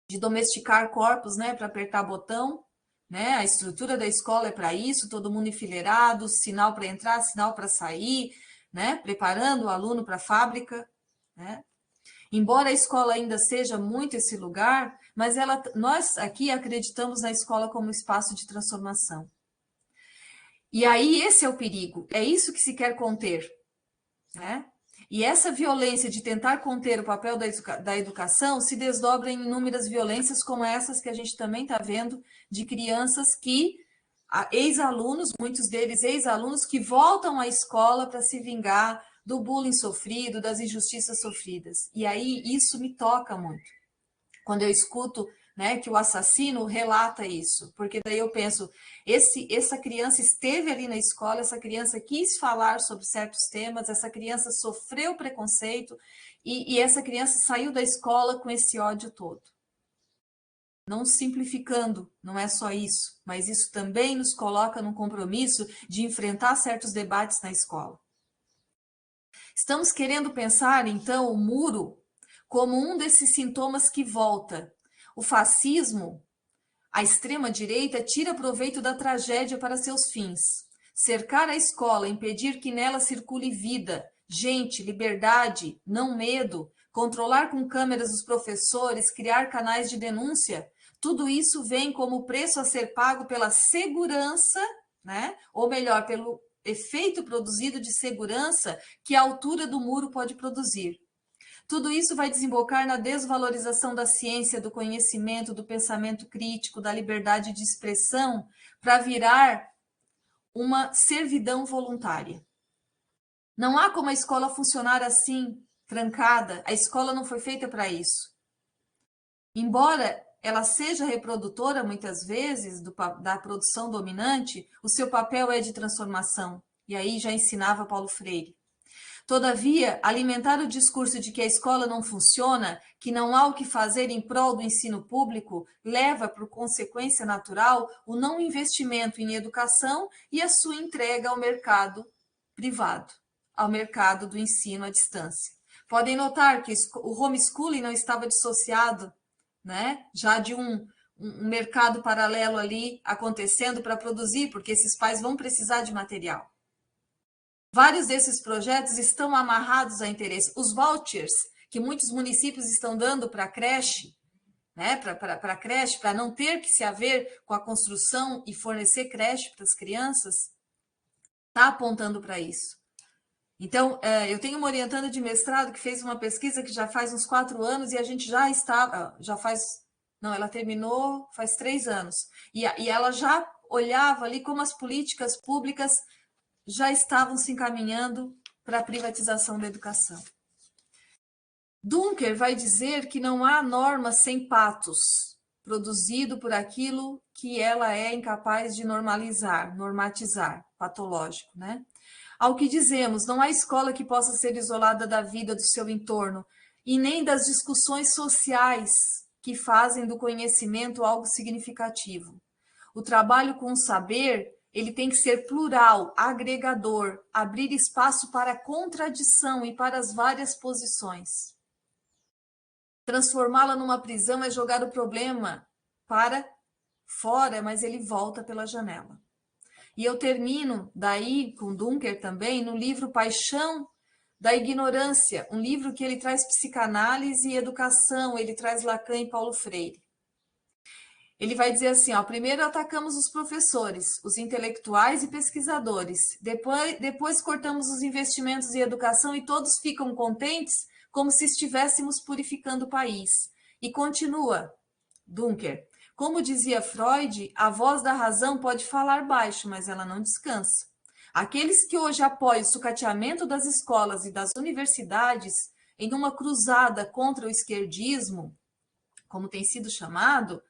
de domesticar corpos, né, para apertar botão, né, a estrutura da escola é para isso, todo mundo enfileirado, sinal para entrar, sinal para sair, né, preparando o aluno para a fábrica, né. Embora a escola ainda seja muito esse lugar, mas nós aqui acreditamos na escola como espaço de transformação. E aí esse é o perigo, é isso que se quer conter, né? E essa violência de tentar conter o papel da educação se desdobra em inúmeras violências como essas que a gente também está vendo de crianças ex-alunos, muitos deles ex-alunos, que voltam à escola para se vingar do bullying sofrido, das injustiças sofridas. E aí isso me toca muito. Quando eu escuto, né, que o assassino relata isso, porque daí eu penso, essa criança esteve ali na escola, essa criança quis falar sobre certos temas, essa criança sofreu preconceito e essa criança saiu da escola com esse ódio todo. Não simplificando, não é só isso, mas isso também nos coloca num compromisso de enfrentar certos debates na escola. Estamos querendo pensar, então, o muro como um desses sintomas que volta. O fascismo, a extrema-direita, tira proveito da tragédia para seus fins. Cercar a escola, impedir que nela circule vida, gente, liberdade, não medo, controlar com câmeras os professores, criar canais de denúncia, tudo isso vem como preço a ser pago pela segurança, né? Ou melhor, pelo efeito produzido de segurança que a altura do muro pode produzir. Tudo isso vai desembocar na desvalorização da ciência, do conhecimento, do pensamento crítico, da liberdade de expressão, para virar uma servidão voluntária. Não há como a escola funcionar assim, trancada. A escola não foi feita para isso. Embora ela seja reprodutora, muitas vezes, da produção dominante, o seu papel é de transformação. E aí já ensinava Paulo Freire. Todavia, alimentar o discurso de que a escola não funciona, que não há o que fazer em prol do ensino público, leva, por consequência natural, o não investimento em educação e a sua entrega ao mercado privado, ao mercado do ensino à distância. Podem notar que o homeschooling não estava dissociado, né, já de um mercado paralelo ali acontecendo para produzir, porque esses pais vão precisar de material. Vários desses projetos estão amarrados a interesse. Os vouchers que muitos municípios estão dando para a creche, né, para creche, para não ter que se haver com a construção e fornecer creche para as crianças, está apontando para isso. Então, eu tenho uma orientanda de mestrado que fez uma pesquisa que já faz uns 4 anos e a gente ela terminou faz 3 anos. E ela já olhava ali como as políticas públicas já estavam se encaminhando para a privatização da educação. Dunker vai dizer que não há norma sem patos, produzido por aquilo que ela é incapaz de normatizar, patológico, né? Ao que dizemos, não há escola que possa ser isolada da vida do seu entorno e nem das discussões sociais que fazem do conhecimento algo significativo. O trabalho com o saber, ele tem que ser plural, agregador, abrir espaço para a contradição e para as várias posições. Transformá-la numa prisão é jogar o problema para fora, mas ele volta pela janela. E eu termino daí com Dunker também no livro Paixão da Ignorância, um livro que ele traz psicanálise e educação, ele traz Lacan e Paulo Freire. Ele vai dizer assim, ó, primeiro atacamos os professores, os intelectuais e pesquisadores, depois cortamos os investimentos em educação e todos ficam contentes como se estivéssemos purificando o país. E continua, Dunker, como dizia Freud, a voz da razão pode falar baixo, mas ela não descansa. Aqueles que hoje apoiam o sucateamento das escolas e das universidades em uma cruzada contra o esquerdismo, como tem sido chamado,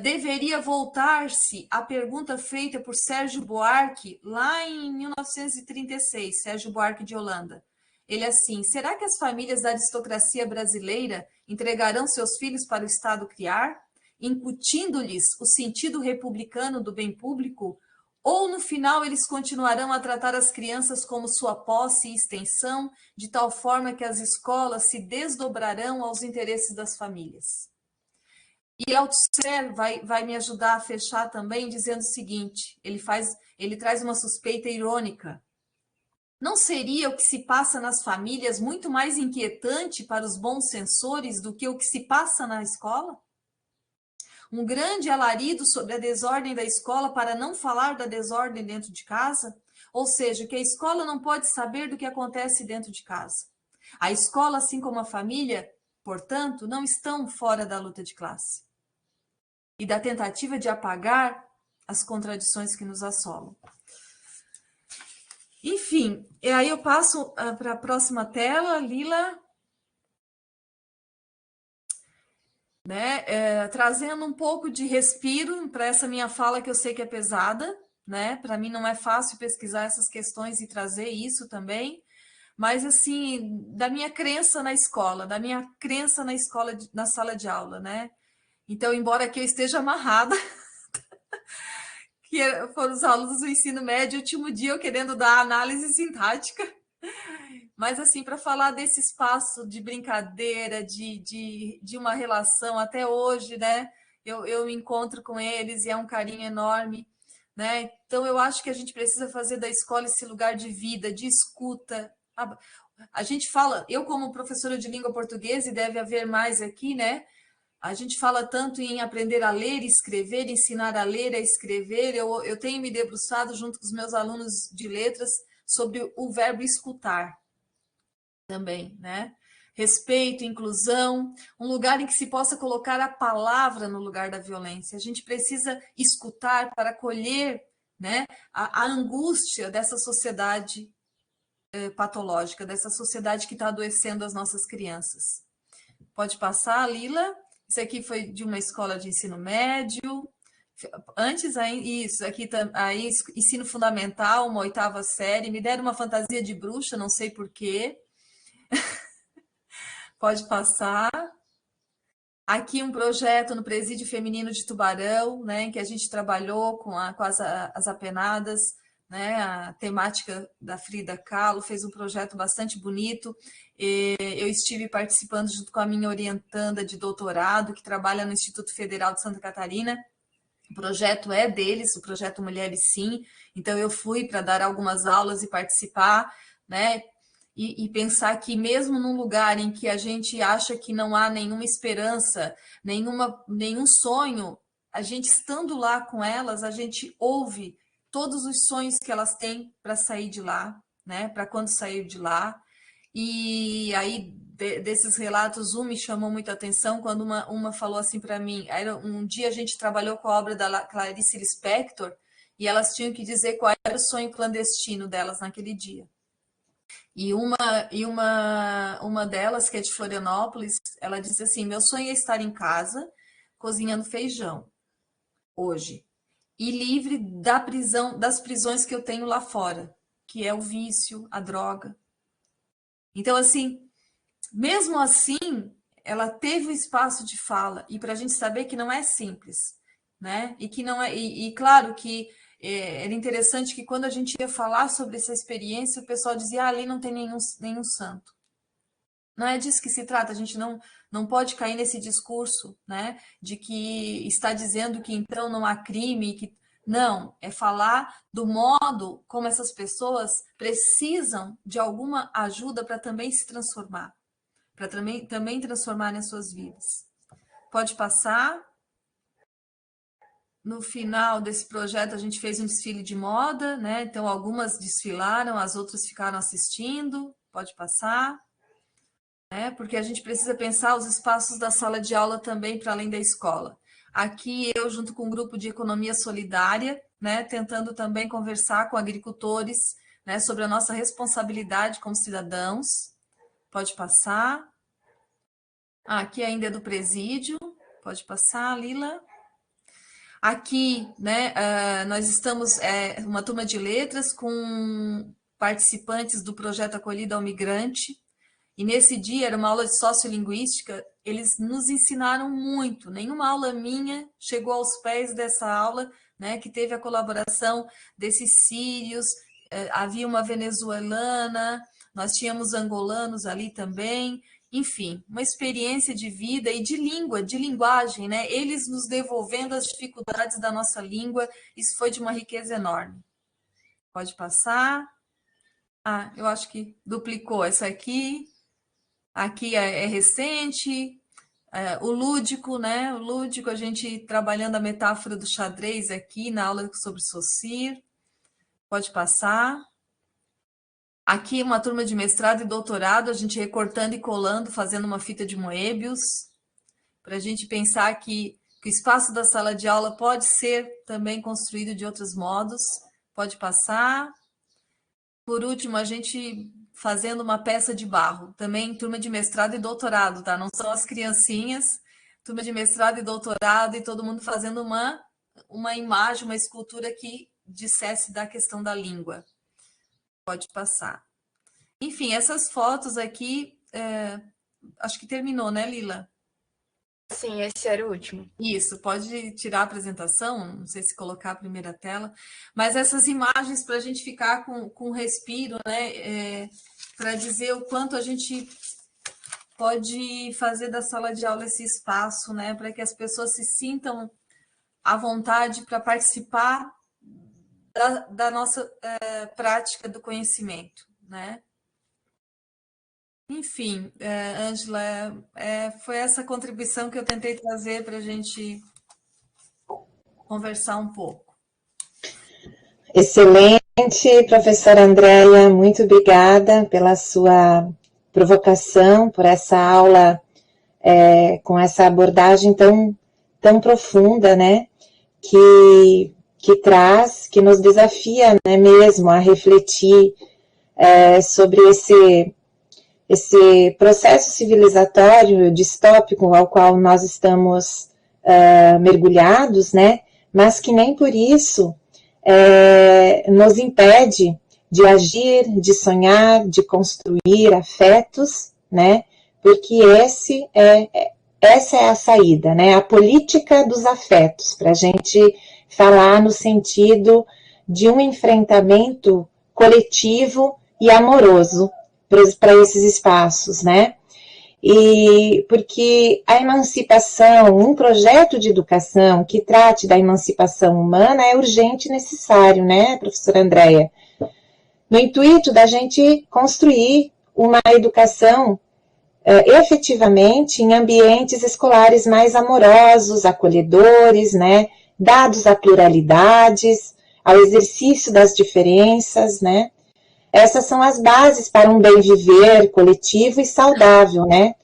deveria voltar-se à pergunta feita por Sérgio Buarque lá em 1936, Sérgio Buarque de Holanda. Ele assim, será que as famílias da aristocracia brasileira entregarão seus filhos para o Estado criar, incutindo-lhes o sentido republicano do bem público, ou no final eles continuarão a tratar as crianças como sua posse e extensão, de tal forma que as escolas se desdobrarão aos interesses das famílias? E Althusser vai me ajudar a fechar também dizendo o seguinte, ele traz uma suspeita irônica. Não seria o que se passa nas famílias muito mais inquietante para os bons censores do que o que se passa na escola? Um grande alarido sobre a desordem da escola para não falar da desordem dentro de casa? Ou seja, que a escola não pode saber do que acontece dentro de casa. A escola, assim como a família, portanto, não estão fora da luta de classe e da tentativa de apagar as contradições que nos assolam. Enfim, e aí eu passo para a próxima tela, Lila, né, trazendo um pouco de respiro para essa minha fala que eu sei que é pesada, né? Para mim não é fácil pesquisar essas questões e trazer isso também, mas assim, da minha crença na escola, da minha crença na escola, na sala de aula, né? Então, embora aqui eu esteja amarrada, que foram os alunos do ensino médio, último dia eu querendo dar análise sintática, mas assim, para falar desse espaço de brincadeira, de uma relação até hoje, né? Eu me encontro com eles e é um carinho enorme, né? Então, eu acho que a gente precisa fazer da escola esse lugar de vida, de escuta. A gente fala, eu como professora de língua portuguesa, e deve haver mais aqui, né? A gente fala tanto em aprender a ler e escrever, ensinar a ler e a escrever. Eu tenho me debruçado junto com os meus alunos de letras sobre o verbo escutar também, né? respeito, inclusão, um lugar em que se possa colocar a palavra no lugar da violência. A gente precisa escutar para acolher, né, a angústia dessa sociedade patológica, dessa sociedade que está adoecendo as nossas crianças. Pode passar, Lila. Isso aqui foi de uma escola de ensino médio. Antes, isso aqui aí, ensino fundamental, uma 8ª série. Me deram uma fantasia de bruxa, não sei porquê. Pode passar. Aqui um projeto no Presídio Feminino de Tubarão, né, em que a gente trabalhou com as apenadas, né, a temática da Frida Kahlo, fez um projeto bastante bonito. Eu estive participando junto com a minha orientanda de doutorado, que trabalha no Instituto Federal de Santa Catarina. O projeto é deles, o projeto Mulheres Sim. Então, eu fui para dar algumas aulas e participar, né? E pensar que mesmo num lugar em que a gente acha que não há nenhuma esperança, nenhum sonho, a gente estando lá com elas, a gente ouve todos os sonhos que elas têm para sair de lá, né? Para quando sair de lá. E aí, desses relatos, um me chamou muita atenção quando uma falou assim para mim. Um dia a gente trabalhou com a obra da Clarice Lispector e elas tinham que dizer qual era o sonho clandestino delas naquele dia. E uma delas, que é de Florianópolis, ela disse assim: meu sonho é estar em casa, cozinhando feijão, hoje, e livre das prisões que eu tenho lá fora, que é o vício, a droga. Então, assim, mesmo assim, ela teve o espaço de fala, e para a gente saber que não é simples, né? E que não é, e claro que era interessante que quando a gente ia falar sobre essa experiência, o pessoal dizia: ali não tem nenhum santo. Não é disso que se trata, a gente não pode cair nesse discurso, né? De que está dizendo que então não há crime, que não, é falar do modo como essas pessoas precisam de alguma ajuda para também se transformar, para também transformarem as suas vidas. Pode passar. No final desse projeto, a gente fez um desfile de moda, né? Então, algumas desfilaram, as outras ficaram assistindo. Pode passar. Né? Porque a gente precisa pensar os espaços da sala de aula também para além da escola. Aqui eu, junto com um grupo de economia solidária, né, tentando também conversar com agricultores, né, sobre a nossa responsabilidade como cidadãos. Pode passar. Aqui ainda é do presídio. Pode passar, Lila. Aqui, né, nós estamos, uma turma de letras com participantes do projeto Acolhida ao Migrante, e nesse dia era uma aula de sociolinguística, eles nos ensinaram muito, nenhuma aula minha chegou aos pés dessa aula, né, que teve a colaboração desses sírios, havia uma venezuelana, nós tínhamos angolanos ali também, enfim, uma experiência de vida e de língua, de linguagem, né? Eles nos devolvendo as dificuldades da nossa língua, isso foi de uma riqueza enorme. Pode passar. Ah, eu acho que duplicou essa aqui. Aqui é recente. O lúdico, né? O lúdico, a gente trabalhando a metáfora do xadrez aqui na aula sobre Saussure. Pode passar. Aqui uma turma de mestrado e doutorado, a gente recortando e colando, fazendo uma fita de Moebius, para a gente pensar que o espaço da sala de aula pode ser também construído de outros modos. Pode passar. Por último, a gente fazendo uma peça de barro, também turma de mestrado e doutorado, tá? Não são as criancinhas, turma de mestrado e doutorado, e todo mundo fazendo uma imagem, uma escultura que dissesse da questão da língua. Pode passar. Enfim, essas fotos aqui, acho que terminou, né, Lila? Sim, esse era o último. Isso, pode tirar a apresentação, não sei se colocar a primeira tela, mas essas imagens para a gente ficar com respiro, né, para dizer o quanto a gente pode fazer da sala de aula esse espaço, né, para que as pessoas se sintam à vontade para participar da nossa prática do conhecimento, né? Enfim, Ângela, foi essa contribuição que eu tentei trazer para a gente conversar um pouco. Excelente, professora Andréia, muito obrigada pela sua provocação, por essa aula com essa abordagem tão profunda, né? Que nos desafia, né, mesmo a refletir sobre esse processo civilizatório distópico ao qual nós estamos mergulhados, né? Mas que nem por isso nos impede de agir, de sonhar, de construir afetos, né? Porque essa é a saída, né? A política dos afetos, para a gente falar no sentido de um enfrentamento coletivo e amoroso para esses espaços, né? E porque a emancipação, um projeto de educação que trate da emancipação humana é urgente e necessário, né, professora Andréia? No intuito da gente construir uma educação efetivamente em ambientes escolares mais amorosos, acolhedores, né, dados a pluralidades, ao exercício das diferenças, né? Essas são as bases para um bem viver coletivo e saudável, né?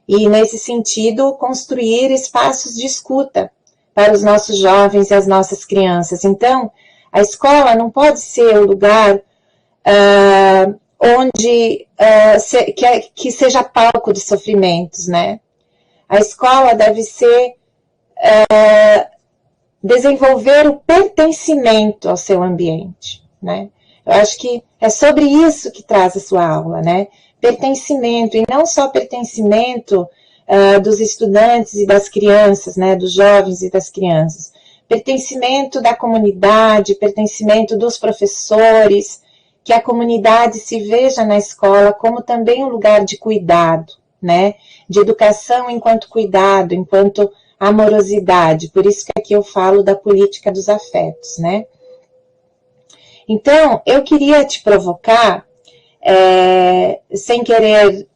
E, nesse sentido, construir espaços de escuta para os nossos jovens e as nossas crianças. Então, a escola não pode ser um lugar onde que seja palco de sofrimentos, né? A escola deve ser desenvolver o pertencimento ao seu ambiente, né? Eu acho que é sobre isso que traz a sua aula, né? Pertencimento, e não só pertencimento dos estudantes e das crianças, né? Dos jovens e das crianças. Pertencimento da comunidade, pertencimento dos professores, que a comunidade se veja na escola como também um lugar de cuidado, né? De educação enquanto cuidado, enquanto amorosidade. Por isso que aqui eu falo da política dos afetos, né? Então, eu queria te provocar, sem querer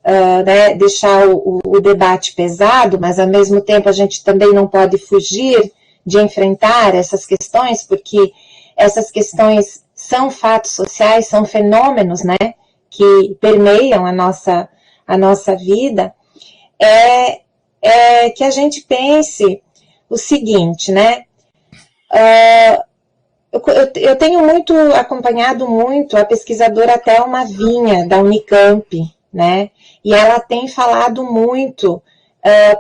né, deixar o debate pesado, mas ao mesmo tempo a gente também não pode fugir de enfrentar essas questões, porque essas questões são fatos sociais, são fenômenos, né, que permeiam a nossa vida, que a gente pense o seguinte, né? Eu tenho acompanhado muito a pesquisadora Thelma Vinha, da Unicamp, né? E ela tem falado muito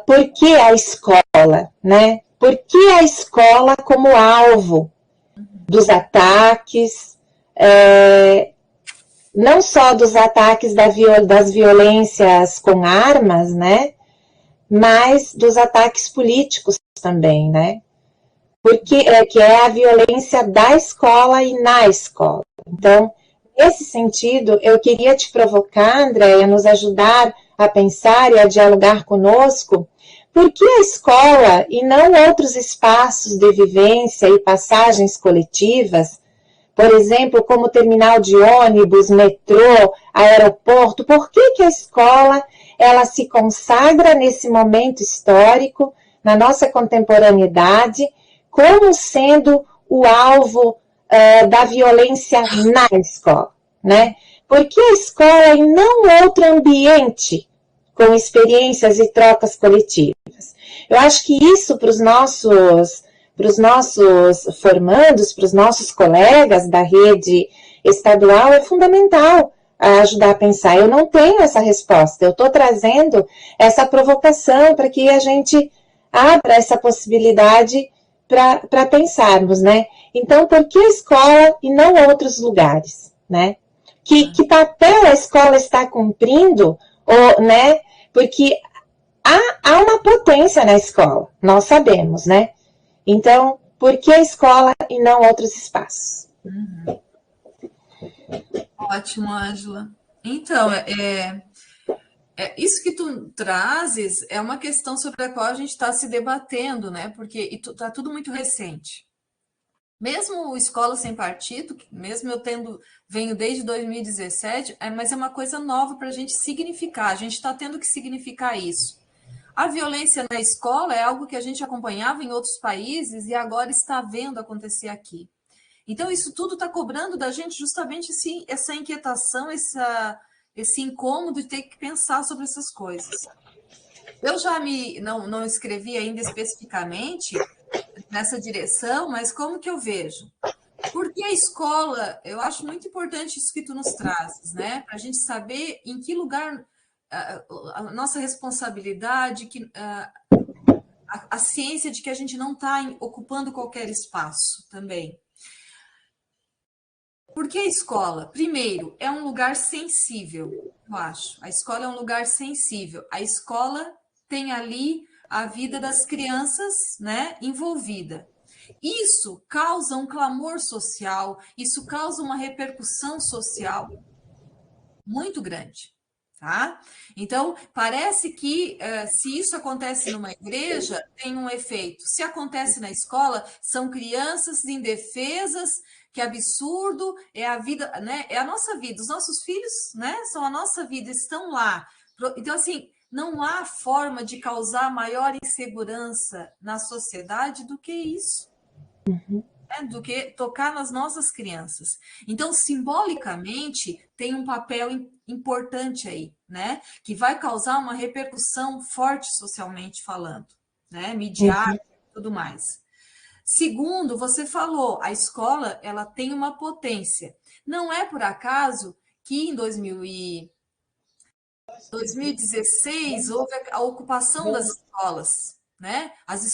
por que a escola, né? Por que a escola como alvo dos ataques, não só dos ataques das violências com armas, né? Mas dos ataques políticos também, né? Porque que é a violência da escola e na escola. Então, nesse sentido, eu queria te provocar, Andréia, nos ajudar a pensar e a dialogar conosco, por que a escola e não outros espaços de vivência e passagens coletivas, por exemplo, como terminal de ônibus, metrô, aeroporto, por que a escola ela se consagra nesse momento histórico, na nossa contemporaneidade, como sendo o alvo da violência na escola, né? Porque a escola e não outro ambiente com experiências e trocas coletivas. Eu acho que isso para os nossos formandos, para os nossos colegas da rede estadual é fundamental ajudar a pensar. Eu não tenho essa resposta, eu estou trazendo essa provocação para que a gente abra essa possibilidade para pensarmos, né? Então, por que a escola e não outros lugares, né? Que papel a escola está cumprindo, né? Porque há uma potência na escola, nós sabemos, né? Então, por que a escola e não outros espaços? Uhum. Ótimo, Ângela. Então, isso que tu trazes é uma questão sobre a qual a gente está se debatendo, né? Porque está tudo muito recente. Mesmo Escola Sem Partido, mesmo venho desde 2017, mas é uma coisa nova para a gente significar. A gente está tendo que significar isso. A violência na escola é algo que a gente acompanhava em outros países e agora está vendo acontecer aqui. Então, isso tudo está cobrando da gente justamente essa inquietação, esse incômodo de ter que pensar sobre essas coisas. Eu já não escrevi ainda especificamente nessa direção, mas como que eu vejo? Porque a escola, eu acho muito importante isso que tu nos trazes, né? Para a gente saber em que lugar a nossa responsabilidade, a ciência de que a gente não está ocupando qualquer espaço também. Porque a escola, primeiro, é um lugar sensível, eu acho. A escola é um lugar sensível. A escola tem ali a vida das crianças, né, envolvida. Isso causa um clamor social, isso causa uma repercussão social muito grande, tá? Então, parece que se isso acontece numa igreja, tem um efeito. Se acontece na escola, são crianças indefesas, que absurdo, é a vida, né? É a nossa vida, os nossos filhos, né? São a nossa vida, estão lá. Então, assim, não há forma de causar maior insegurança na sociedade do que isso. Do que tocar nas nossas crianças. Então, simbolicamente, tem um papel importante aí, né? Que vai causar uma repercussão forte socialmente falando, né? Midiática e tudo mais. Segundo, você falou, a escola ela tem uma potência. Não é por acaso que em 2016 houve a ocupação das escolas, né?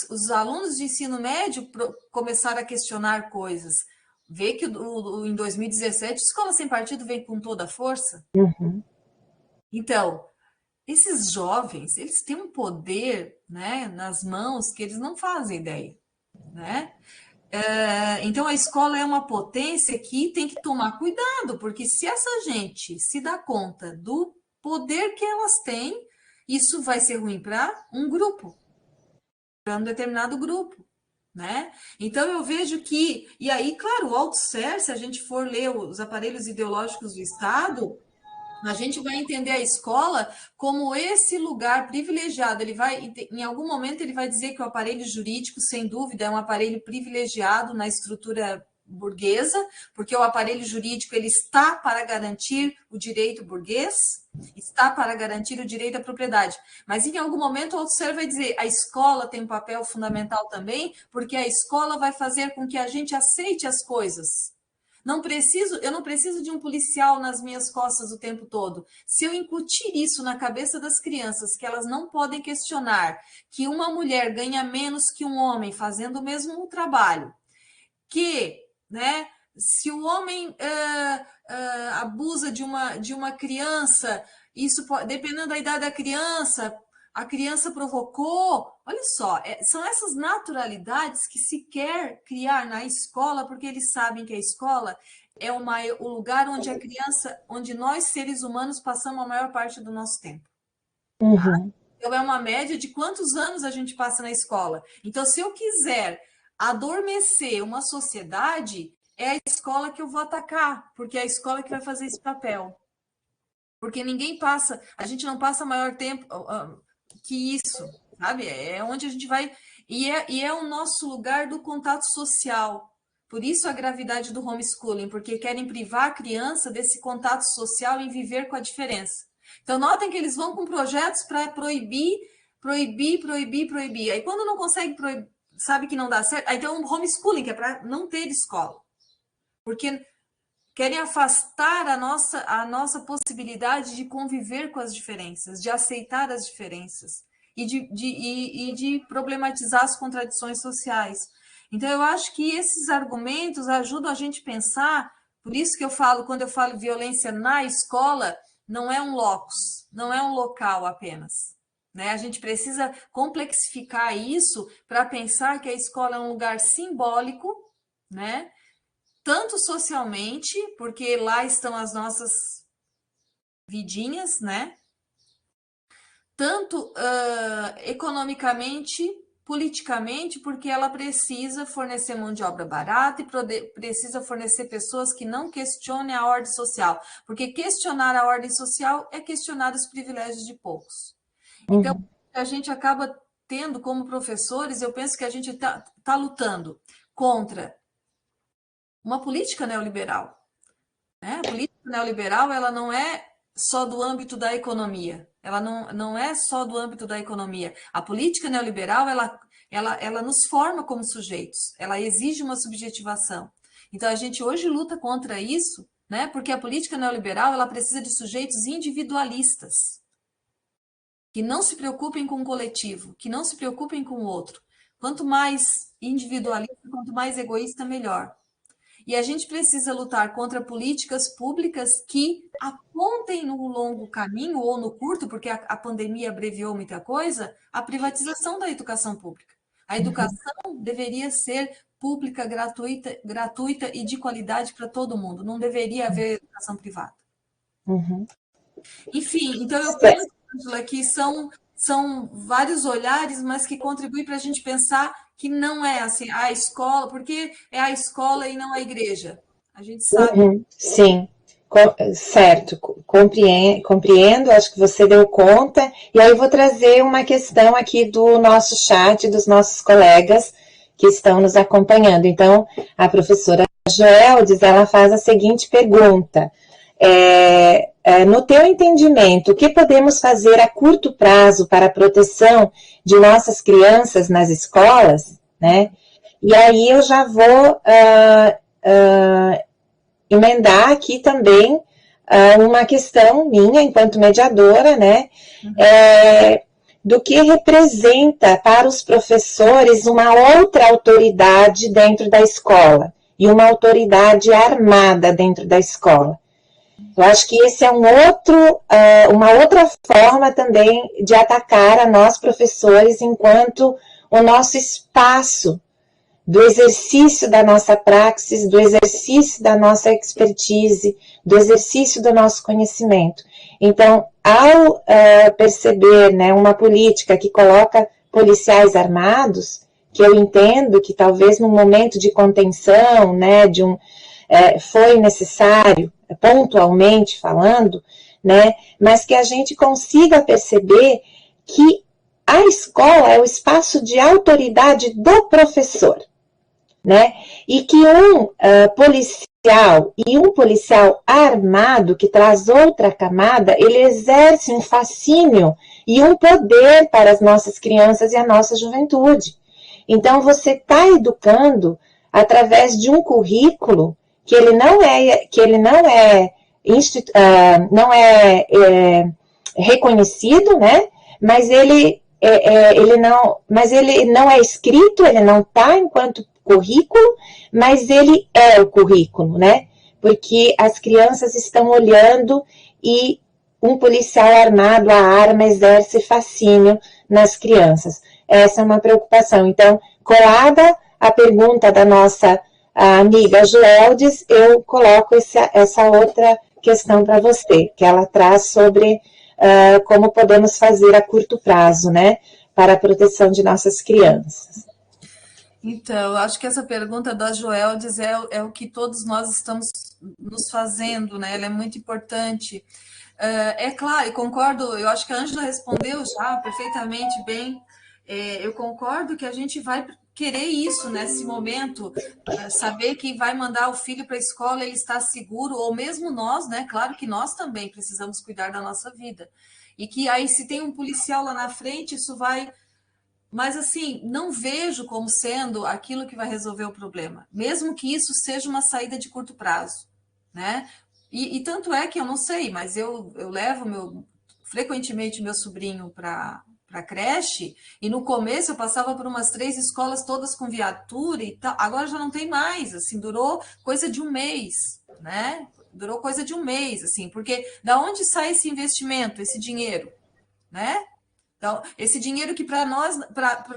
Os alunos de ensino médio começaram a questionar coisas. Vê que em 2017 a Escola Sem Partido veio com toda a força. Então, esses jovens, eles têm um poder, né, nas mãos que eles não fazem ideia, né? Então, a escola é uma potência que tem que tomar cuidado, porque se essa gente se dá conta do poder que elas têm, isso vai ser ruim para um grupo, para um determinado grupo, né? Então, eu vejo que... E aí, claro, o Althusser, se a gente for ler os aparelhos ideológicos do Estado, a gente vai entender a escola como esse lugar privilegiado. Ele vai, em algum momento, ele vai dizer que o aparelho jurídico, sem dúvida, é um aparelho privilegiado na estrutura burguesa, porque o aparelho jurídico ele está para garantir o direito burguês, está para garantir o direito à propriedade. Mas em algum momento o Althusser vai dizer a escola tem um papel fundamental também, porque a escola vai fazer com que a gente aceite as coisas. Eu não preciso de um policial nas minhas costas o tempo todo. Se eu incutir isso na cabeça das crianças, que elas não podem questionar que uma mulher ganha menos que um homem fazendo o mesmo trabalho, que, né, se o homem abusa de uma criança, isso pode, dependendo da idade da criança, a criança provocou. Olha só, são essas naturalidades que se quer criar na escola, porque eles sabem que a escola é o lugar onde a criança, onde nós, seres humanos, passamos a maior parte do nosso tempo. Então, é uma média de quantos anos a gente passa na escola. Então, se eu quiser adormecer uma sociedade, é a escola que eu vou atacar, porque é a escola que vai fazer esse papel. Porque ninguém passa, a gente não passa maior tempo que isso, sabe? É onde a gente vai... E é o nosso lugar do contato social. Por isso a gravidade do homeschooling, porque querem privar a criança desse contato social em viver com a diferença. Então, notem que eles vão com projetos para proibir. Aí, quando não consegue proibir, sabe que não dá certo, aí tem um homeschooling, que é para não ter escola. Porque querem afastar a nossa possibilidade de conviver com as diferenças, de aceitar as diferenças e de problematizar as contradições sociais. Então, eu acho que esses argumentos ajudam a gente a pensar, por isso que eu falo, quando eu falo violência na escola, não é um locus, não é um local apenas. Né? A gente precisa complexificar isso para pensar que a escola é um lugar simbólico, né? Tanto socialmente, porque lá estão as nossas vidinhas, né? Tanto economicamente, politicamente, porque ela precisa fornecer mão de obra barata e precisa fornecer pessoas que não questionem a ordem social, porque questionar a ordem social é questionar os privilégios de poucos. Então, a gente acaba tendo como professores, eu penso que a gente tá lutando contra uma política neoliberal. Né? A política neoliberal ela não é só do âmbito da economia. Ela não é só do âmbito da economia. A política neoliberal, ela nos forma como sujeitos. Ela exige uma subjetivação. Então, a gente hoje luta contra isso, né? Porque a política neoliberal, ela precisa de sujeitos individualistas, que não se preocupem com o coletivo, que não se preocupem com o outro. Quanto mais individualista, quanto mais egoísta, melhor. E a gente precisa lutar contra políticas públicas que apontem no longo caminho ou no curto, porque a pandemia abreviou muita coisa, a privatização da educação pública. A educação deveria ser pública, gratuita e de qualidade para todo mundo. Não deveria haver educação privada. Uhum. Enfim, então eu penso, Angela, que são vários olhares, mas que contribuem para a gente pensar que não é assim, a escola, porque é a escola e não a igreja. A gente sabe. Uhum. Sim, certo, compreendo, acho que você deu conta. E aí eu vou trazer uma questão aqui do nosso chat, dos nossos colegas que estão nos acompanhando. Então, a professora Joeldes, ela faz a seguinte pergunta. No teu entendimento, o que podemos fazer a curto prazo para a proteção de nossas crianças nas escolas, né? E aí eu já vou emendar aqui também uma questão minha, enquanto mediadora, né? Do que representa para os professores uma outra autoridade dentro da escola e uma autoridade armada dentro da escola. Eu acho que esse é uma outra forma também de atacar a nós professores enquanto o nosso espaço do exercício da nossa praxis, do exercício da nossa expertise, do exercício do nosso conhecimento. Então, ao perceber, né, uma política que coloca policiais armados, que eu entendo que talvez num momento de contenção, né, foi necessário, pontualmente falando, né, mas que a gente consiga perceber que a escola é o espaço de autoridade do professor, né, e que um policial e um policial armado que traz outra camada, ele exerce um fascínio e um poder para as nossas crianças e a nossa juventude. Então, você está educando através de um currículo que ele não é reconhecido, né? Mas ele não é escrito, ele não está enquanto currículo, mas ele é o currículo, né? Porque as crianças estão olhando e um policial armado, a arma exerce fascínio nas crianças. Essa é uma preocupação. Então, colada a pergunta da nossa amiga Joeldes, eu coloco essa outra questão para você, que ela traz sobre como podemos fazer a curto prazo, né, para a proteção de nossas crianças. Então, acho que essa pergunta da Joeldes é o que todos nós estamos nos fazendo, né? Ela é muito importante. É claro, eu concordo, eu acho que a Ângela respondeu já perfeitamente bem. Eu concordo que a gente vai querer isso nesse momento, saber que vai mandar o filho para a escola, ele está seguro, ou mesmo nós, né? Claro que nós também precisamos cuidar da nossa vida. E que aí, se tem um policial lá na frente, isso vai. Mas, assim, não vejo como sendo aquilo que vai resolver o problema, mesmo que isso seja uma saída de curto prazo, né? E tanto é que eu não sei, mas eu levo frequentemente meu sobrinho para a creche, e no começo eu passava por umas 3 escolas todas com viatura e tal, agora já não tem mais, assim, durou coisa de um mês, né? Durou coisa de um mês, assim, porque da onde sai esse investimento, esse dinheiro, né? Então, esse dinheiro que para nós,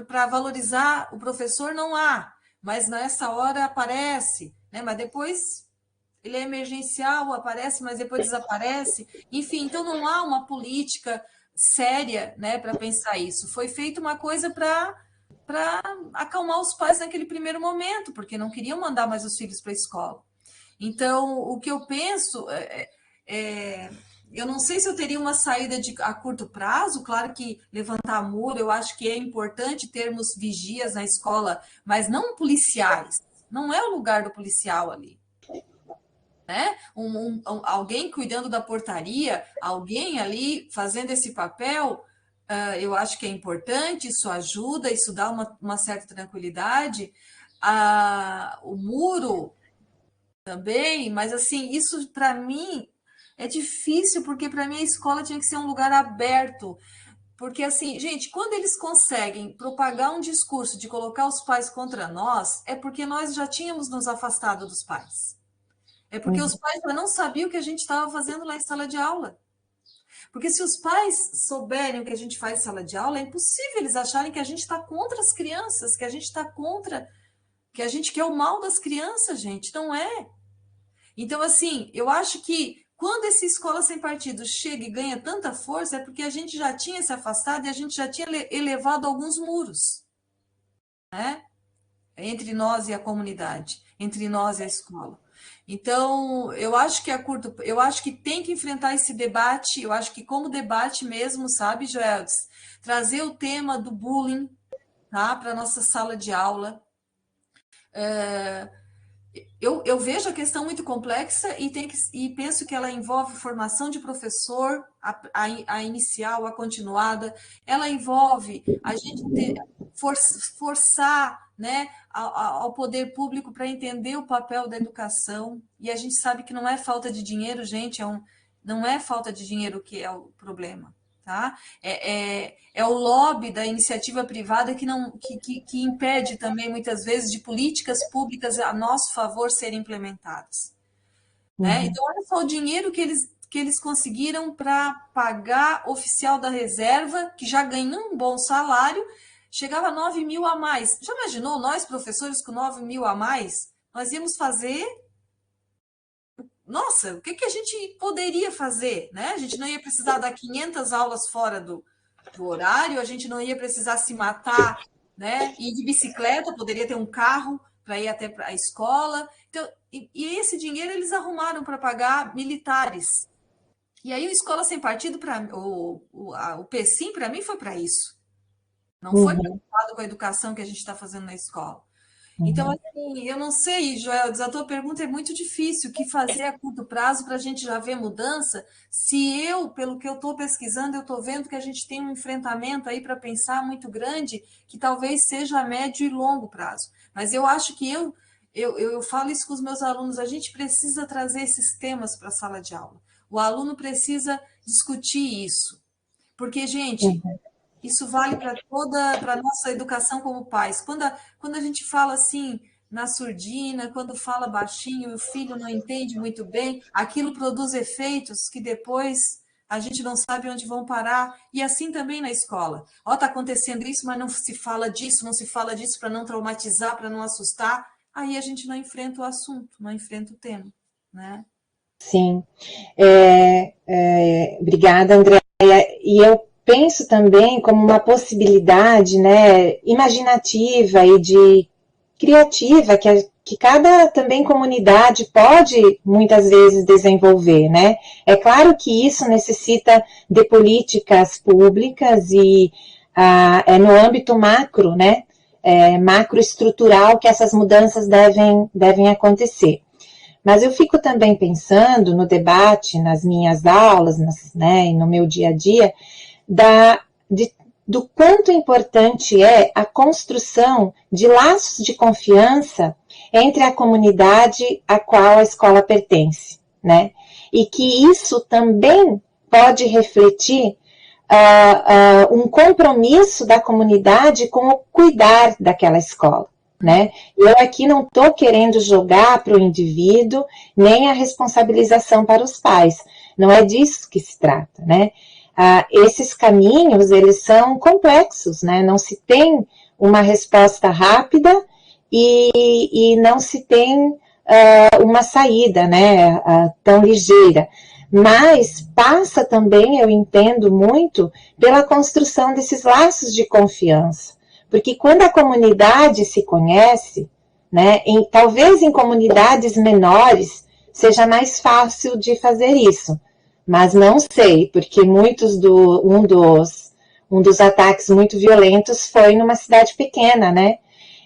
para valorizar o professor, não há, mas nessa hora aparece, né? Mas depois ele é emergencial, aparece, mas depois desaparece. Enfim, então não há uma política séria, né, para pensar isso. Foi feita uma coisa para acalmar os pais naquele primeiro momento, porque não queriam mandar mais os filhos para a escola. Então, o que eu penso eu não sei se eu teria uma saída a curto prazo, claro que levantar muro, eu acho que é importante termos vigias na escola, mas não policiais, não é o lugar do policial ali. né? Alguém cuidando da portaria, alguém ali fazendo esse papel, eu acho que é importante, isso ajuda, isso dá uma certa tranquilidade. O muro também, mas assim, isso para mim é difícil, porque para mim a escola tinha que ser um lugar aberto. Porque, assim, gente, quando eles conseguem propagar um discurso de colocar os pais contra nós, é porque nós já tínhamos nos afastado dos pais. É porque os pais já não sabiam o que a gente estava fazendo lá em sala de aula. Porque se os pais souberem o que a gente faz em sala de aula, é impossível eles acharem que a gente está contra as crianças, que a gente está contra, que a gente quer o mal das crianças, gente. Não é. Então, assim, eu acho que quando essa escola sem partido chega e ganha tanta força, é porque a gente já tinha se afastado e a gente já tinha elevado alguns muros, né? Entre nós e a comunidade, entre nós e a escola. Então, eu acho que eu acho que tem que enfrentar esse debate, eu acho que como debate mesmo, sabe, Joeldes, trazer o tema do bullying, tá, para a nossa sala de aula. Eu vejo a questão muito complexa e penso que ela envolve formação de professor, a inicial, a continuada, ela envolve a gente forçar, né, ao poder público para entender o papel da educação, e a gente sabe que não é falta de dinheiro, gente, não é falta de dinheiro que é o problema. Tá? É o lobby da iniciativa privada que impede também, muitas vezes, de políticas públicas a nosso favor serem implementadas. Né? Então, olha só o dinheiro que eles conseguiram para pagar oficial da reserva, que já ganhou um bom salário, chegava a 9 mil a mais. Já imaginou, nós, professores, com 9 mil a mais, nós íamos fazer... Nossa, o que a gente poderia fazer, né? A gente não ia precisar dar 500 aulas fora do horário, a gente não ia precisar se matar, né? Ir de bicicleta, poderia ter um carro para ir até a escola. Então, e esse dinheiro eles arrumaram para pagar militares. E aí o Escola Sem Partido, o PSIM, para mim, foi para isso. Não foi preocupado com a educação que a gente está fazendo na escola. Então, assim, eu não sei, Joel, a tua pergunta é muito difícil. O que fazer a curto prazo para a gente já ver mudança? Se pelo que eu estou pesquisando, eu estou vendo que a gente tem um enfrentamento aí para pensar muito grande, que talvez seja a médio e longo prazo. Mas eu acho que eu falo isso com os meus alunos, a gente precisa trazer esses temas para a sala de aula. O aluno precisa discutir isso. Porque, gente... Isso vale para a nossa educação como pais. Quando a gente fala assim na surdina, quando fala baixinho e o filho não entende muito bem, aquilo produz efeitos que depois a gente não sabe onde vão parar. E assim também na escola. Ó, está acontecendo isso, mas não se fala disso para não traumatizar, para não assustar. Aí a gente não enfrenta o assunto, não enfrenta o tema, né? Sim. Obrigada, Andréia. E eu penso também como uma possibilidade, né, imaginativa e de criativa que cada também comunidade pode muitas vezes desenvolver, né? É claro que isso necessita de políticas públicas e é no âmbito macro, né? Macroestrutural que essas mudanças devem acontecer. Mas eu fico também pensando no debate, nas minhas aulas, né, e no meu dia a dia, do quanto importante é a construção de laços de confiança entre a comunidade a qual a escola pertence, né? E que isso também pode refletir um compromisso da comunidade com o cuidar daquela escola, né? Eu aqui não estou querendo jogar para o indivíduo nem a responsabilização para os pais, não é disso que se trata, né? Esses caminhos, eles são complexos, né? Não se tem uma resposta rápida e não se tem uma saída, né? Tão ligeira. Mas passa também, eu entendo muito, pela construção desses laços de confiança. Porque quando a comunidade se conhece, né? Talvez em comunidades menores seja mais fácil de fazer isso. Mas não sei, porque um dos ataques muito violentos foi numa cidade pequena, né?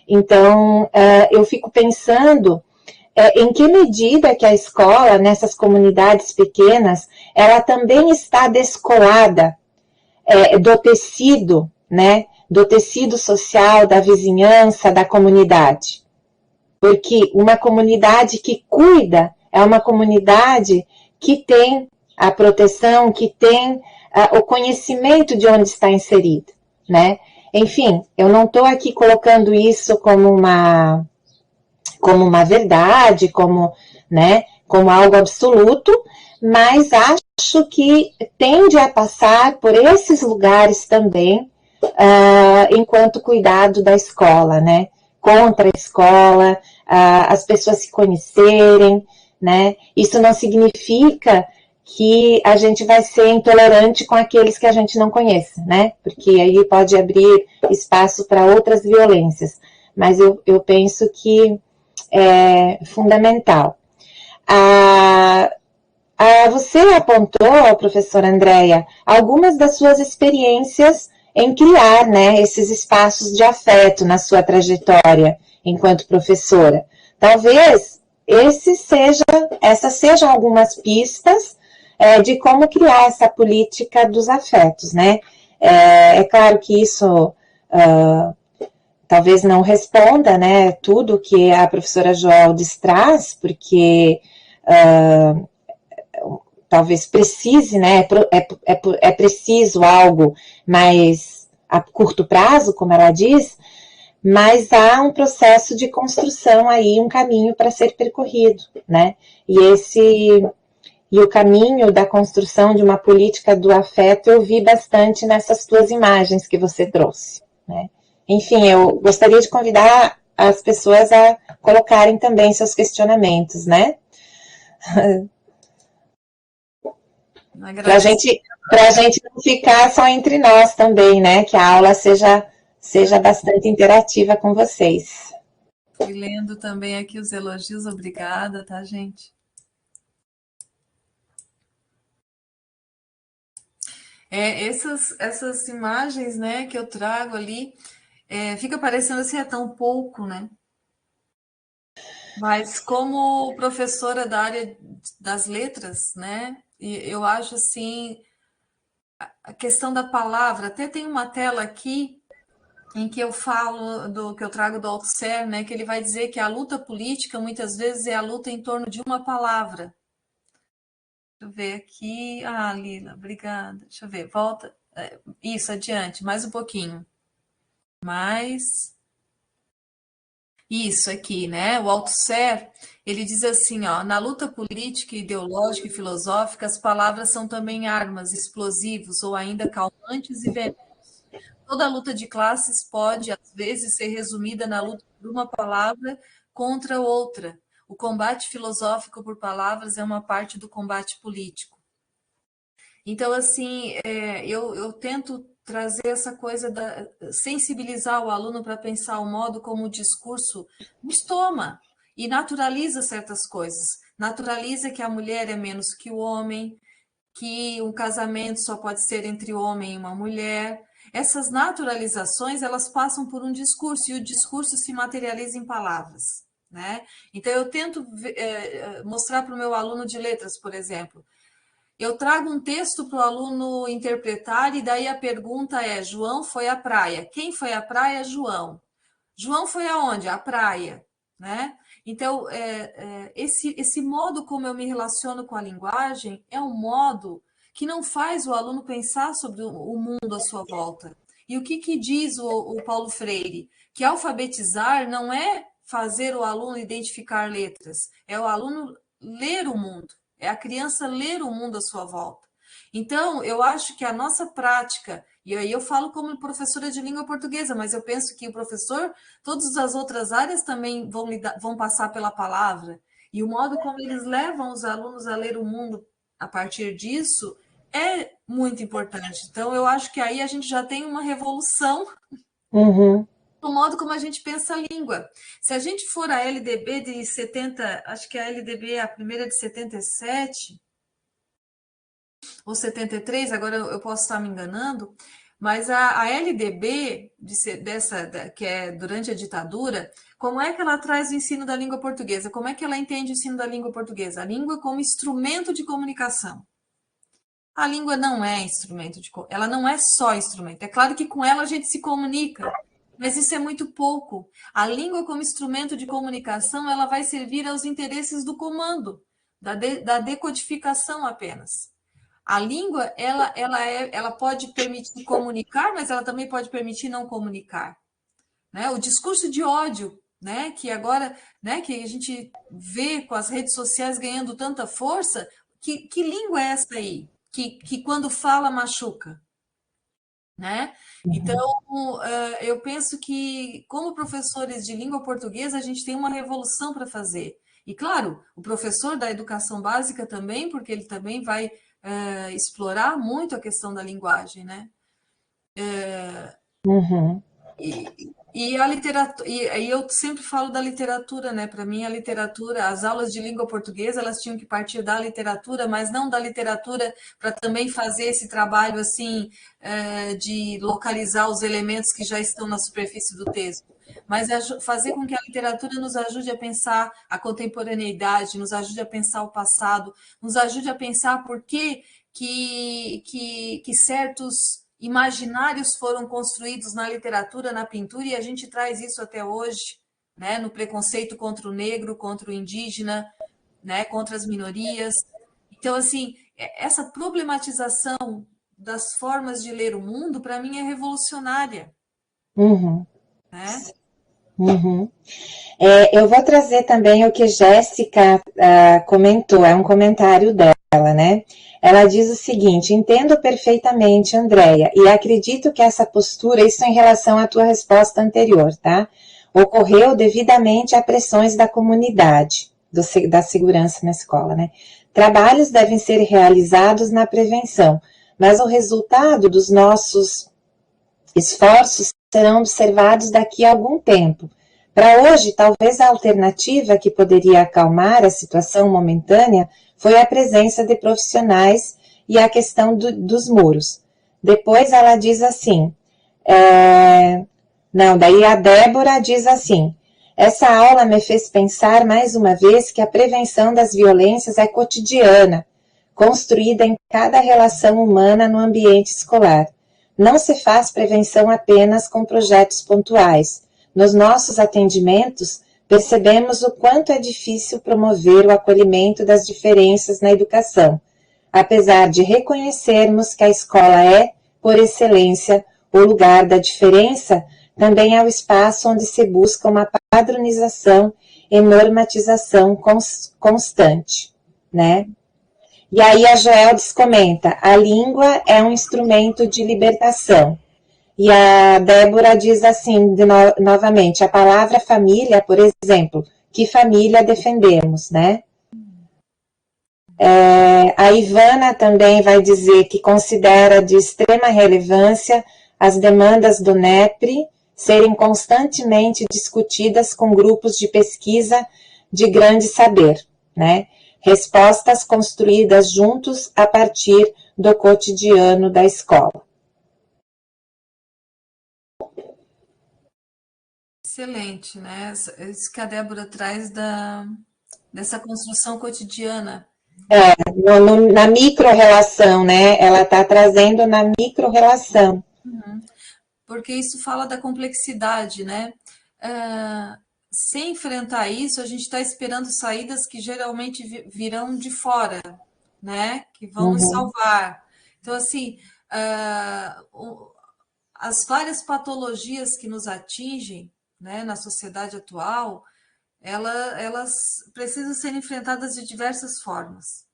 Então, eu fico pensando em que medida que a escola, nessas comunidades pequenas, ela também está descolada do tecido, né, do tecido social, da vizinhança, da comunidade. Porque uma comunidade que cuida é uma comunidade que tem a proteção, que tem o conhecimento de onde está inserido, né? Enfim, eu não estou aqui colocando isso como uma verdade, né, como algo absoluto, mas acho que tende a passar por esses lugares também, enquanto cuidado da escola, né? Contra a escola, as pessoas se conhecerem, né? Isso não significa que a gente vai ser intolerante com aqueles que a gente não conhece, né? Porque aí pode abrir espaço para outras violências. Mas eu penso que é fundamental. Você apontou, professora Andréia, algumas das suas experiências em criar, né, esses espaços de afeto na sua trajetória enquanto professora. Talvez essas sejam algumas pistas de como criar essa política dos afetos, né? É claro que isso talvez não responda, né, tudo que a professora Joeldes traz, porque talvez precise, né, é preciso algo mais a curto prazo, como ela diz, mas há um processo de construção aí, um caminho para ser percorrido, né, e o caminho da construção de uma política do afeto eu vi bastante nessas tuas imagens que você trouxe, né. Enfim, eu gostaria de convidar as pessoas a colocarem também seus questionamentos, né? Para a gente não ficar só entre nós também, né? Que a aula seja bastante interativa com vocês. Fui lendo também aqui os elogios, obrigada, tá, gente? Essas imagens, né, que eu trago ali, fica parecendo assim, é tão pouco, né? Mas como professora da área das letras, né, eu acho assim, a questão da palavra, até tem uma tela aqui em que eu falo do que eu trago do Althusser, né, que ele vai dizer que a luta política muitas vezes é a luta em torno de uma palavra. Deixa eu ver aqui. Ah, Lila, obrigada. Deixa eu ver, volta. Isso, adiante, mais um pouquinho. Mais. Isso aqui, né? O Althusser, ele diz assim, ó, na luta política, ideológica e filosófica, as palavras são também armas, explosivos ou ainda calmantes e venenos. Toda luta de classes pode, às vezes, ser resumida na luta por uma palavra contra outra. O combate filosófico por palavras é uma parte do combate político. Então, assim, eu tento trazer essa coisa da sensibilizar o aluno para pensar o modo como o discurso nos toma e naturaliza certas coisas. Naturaliza que a mulher é menos que o homem, que um casamento só pode ser entre o homem e uma mulher. Essas naturalizações, elas passam por um discurso, e o discurso se materializa em palavras, né? Então, eu tento mostrar para o meu aluno de letras, por exemplo, eu trago um texto para o aluno interpretar, e daí a pergunta é: João foi à praia. Quem foi à praia? João. João foi aonde? À praia, né? Então, esse modo como eu me relaciono com a linguagem é um modo que não faz o aluno pensar sobre o mundo à sua volta. E o que diz o Paulo Freire? Que alfabetizar não é fazer o aluno identificar letras, é o aluno ler o mundo, é a criança ler o mundo à sua volta. Então, eu acho que a nossa prática, e aí eu falo como professora de língua portuguesa, mas eu penso que o professor, todas as outras áreas também vão passar pela palavra, e o modo como eles levam os alunos a ler o mundo a partir disso é muito importante. Então, eu acho que aí a gente já tem uma revolução no modo como a gente pensa a língua. Se a gente for a LDB de 70, acho que a LDB é a primeira de 77, ou 73, agora eu posso estar me enganando, Mas a LDB, que é durante a ditadura, como é que ela traz o ensino da língua portuguesa? Como é que ela entende o ensino da língua portuguesa? A língua como instrumento de comunicação. A língua não é instrumento ela não é só instrumento. É claro que com ela a gente se comunica, mas isso é muito pouco. A língua como instrumento de comunicação, ela vai servir aos interesses do comando, da decodificação apenas. A língua, ela pode permitir comunicar, mas ela também pode permitir não comunicar. Né? O discurso de ódio, né? Que agora, né? Que a gente vê com as redes sociais ganhando tanta força, que língua é essa aí? Que quando fala machuca, né? Então, eu penso que, como professores de língua portuguesa, a gente tem uma revolução para fazer. E, claro, o professor da educação básica também, porque ele também vai explorar muito a questão da linguagem, né? Uhum. E a literatura, e eu sempre falo da literatura, né? Para mim, a literatura, as aulas de língua portuguesa, elas tinham que partir da literatura, mas não da literatura para também fazer esse trabalho assim de localizar os elementos que já estão na superfície do texto, mas fazer com que a literatura nos ajude a pensar a contemporaneidade, nos ajude a pensar o passado, nos ajude a pensar por que certos imaginários foram construídos na literatura, na pintura, e a gente traz isso até hoje, né? No preconceito contra o negro, contra o indígena, né? Contra as minorias. Então, assim, essa problematização das formas de ler o mundo, para mim, é revolucionária. Uhum. Né? Uhum. Eu vou trazer também o que Jéssica comentou, é um comentário dela, né? Ela diz o seguinte: entendo perfeitamente, Andréia, e acredito que essa postura, isso em relação à tua resposta anterior, tá? Ocorreu devidamente a pressões da comunidade, da segurança na escola, né? Trabalhos devem ser realizados na prevenção, mas o resultado dos nossos esforços serão observados daqui a algum tempo. Para hoje, talvez a alternativa que poderia acalmar a situação momentânea foi a presença de profissionais e a questão dos muros. Depois ela diz assim, daí a Débora diz assim, essa aula me fez pensar mais uma vez que a prevenção das violências é cotidiana, construída em cada relação humana no ambiente escolar. Não se faz prevenção apenas com projetos pontuais. Nos nossos atendimentos, percebemos o quanto é difícil promover o acolhimento das diferenças na educação, apesar de reconhecermos que a escola é, por excelência, o lugar da diferença, também é o espaço onde se busca uma padronização e normatização constante, né? E aí a Joeldes comenta, a língua é um instrumento de libertação. E a Débora diz assim, novamente, a palavra família, por exemplo, que família defendemos, né? A Ivana também vai dizer que considera de extrema relevância as demandas do NEPRE serem constantemente discutidas com grupos de pesquisa de grande saber, né? Respostas construídas juntos a partir do cotidiano da escola. Excelente, né? Isso que a Débora traz dessa construção cotidiana. Na micro-relação, né? Ela está trazendo na micro-relação. Porque isso fala da complexidade, né? Sem enfrentar isso, a gente está esperando saídas que geralmente virão de fora, né? Que vão nos salvar. Então, assim, as várias patologias que nos atingem, né, na sociedade atual, elas precisam ser enfrentadas de diversas formas.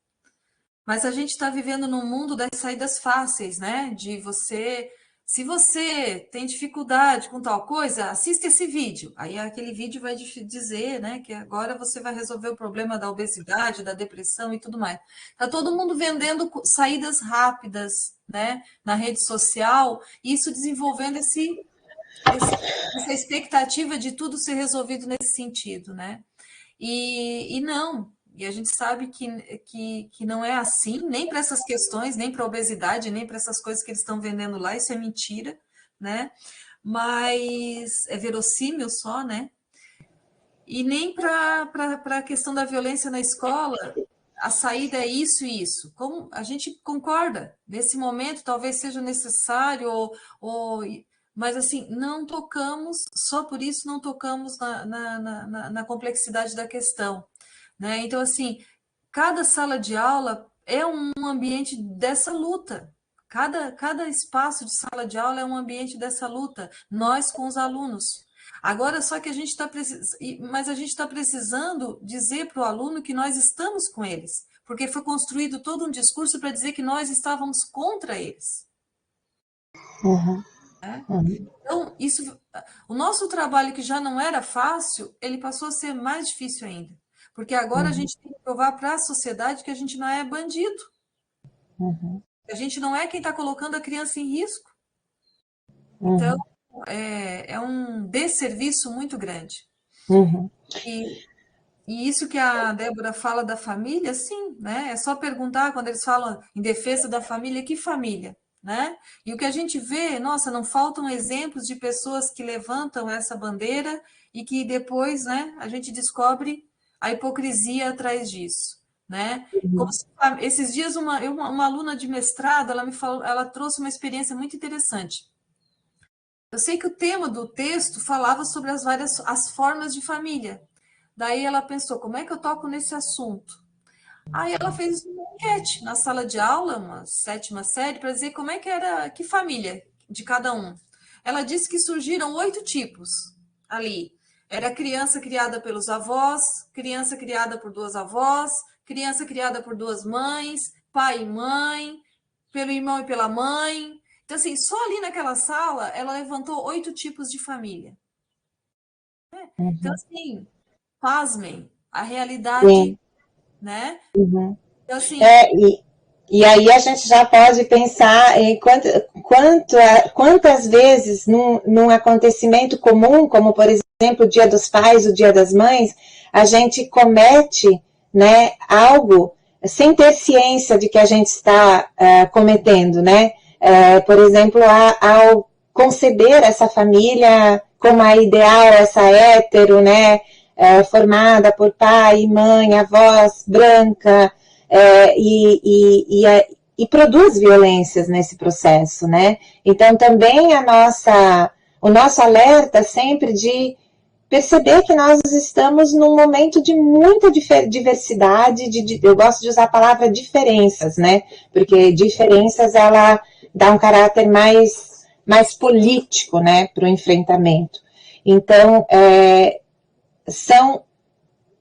Mas a gente está vivendo num mundo das saídas fáceis, né? De você, se você tem dificuldade com tal coisa, assista esse vídeo. Aí aquele vídeo vai dizer, né, que agora você vai resolver o problema da obesidade, da depressão e tudo mais. Tá todo mundo vendendo saídas rápidas, né, na rede social, e isso desenvolvendo essa expectativa de tudo ser resolvido nesse sentido, né? E não, E a gente sabe que não é assim, nem para essas questões, nem para a obesidade, nem para essas coisas que eles estão vendendo lá, isso é mentira, né? Mas é verossímil só, né? E nem para a questão da violência na escola, a saída é isso e isso. Como a gente concorda, nesse momento talvez seja necessário, mas assim, não tocamos, só por isso não tocamos na complexidade da questão, né? Então, assim, cada sala de aula é um ambiente dessa luta. Cada espaço de sala de aula é um ambiente dessa luta, nós com os alunos. Agora, só que a gente está mas a gente está precisando dizer para o aluno que nós estamos com eles, porque foi construído todo um discurso para dizer que nós estávamos contra eles. Uhum. Né? Então, o nosso trabalho, que já não era fácil, ele passou a ser mais difícil ainda, porque agora a gente tem que provar para a sociedade que a gente não é bandido, a gente não é quem está colocando a criança em risco. Então, é um desserviço muito grande. E isso que a Débora fala da família, sim, né? É só perguntar, quando eles falam em defesa da família, que família, né? E o que a gente vê, nossa, não faltam exemplos de pessoas que levantam essa bandeira e que depois, né, a gente descobre a hipocrisia atrás disso, né? Esses dias uma aluna de mestrado, ela me falou, ela trouxe uma experiência muito interessante. Eu sei que o tema do texto falava sobre as formas de família. Daí ela pensou, como é que eu toco nesse assunto? Aí ela fez uma enquete na sala de aula, uma 7ª série, para dizer como é que era, que família de cada um. Ela disse que surgiram 8 tipos ali. Era criança criada pelos avós, criança criada por 2 avós, criança criada por 2 mães, pai e mãe, pelo irmão e pela mãe. Então, assim, só ali naquela sala, ela levantou 8 tipos de família. Então, assim, pasmem, a realidade, sim, né? Então, assim... E aí a gente já pode pensar em quantas vezes num acontecimento comum, como, por exemplo, o Dia dos Pais, o Dia das Mães, a gente comete, né, algo sem ter ciência de que a gente está cometendo, né? Por exemplo, ao conceber essa família como a ideal, essa hétero, né, formada por pai, mãe, avós, branca, e produz violências nesse processo, né? Então, também o nosso alerta sempre de perceber que nós estamos num momento de muita diversidade, eu gosto de usar a palavra diferenças, né? Porque diferenças, ela dá um caráter mais político, né, para o enfrentamento. Então, são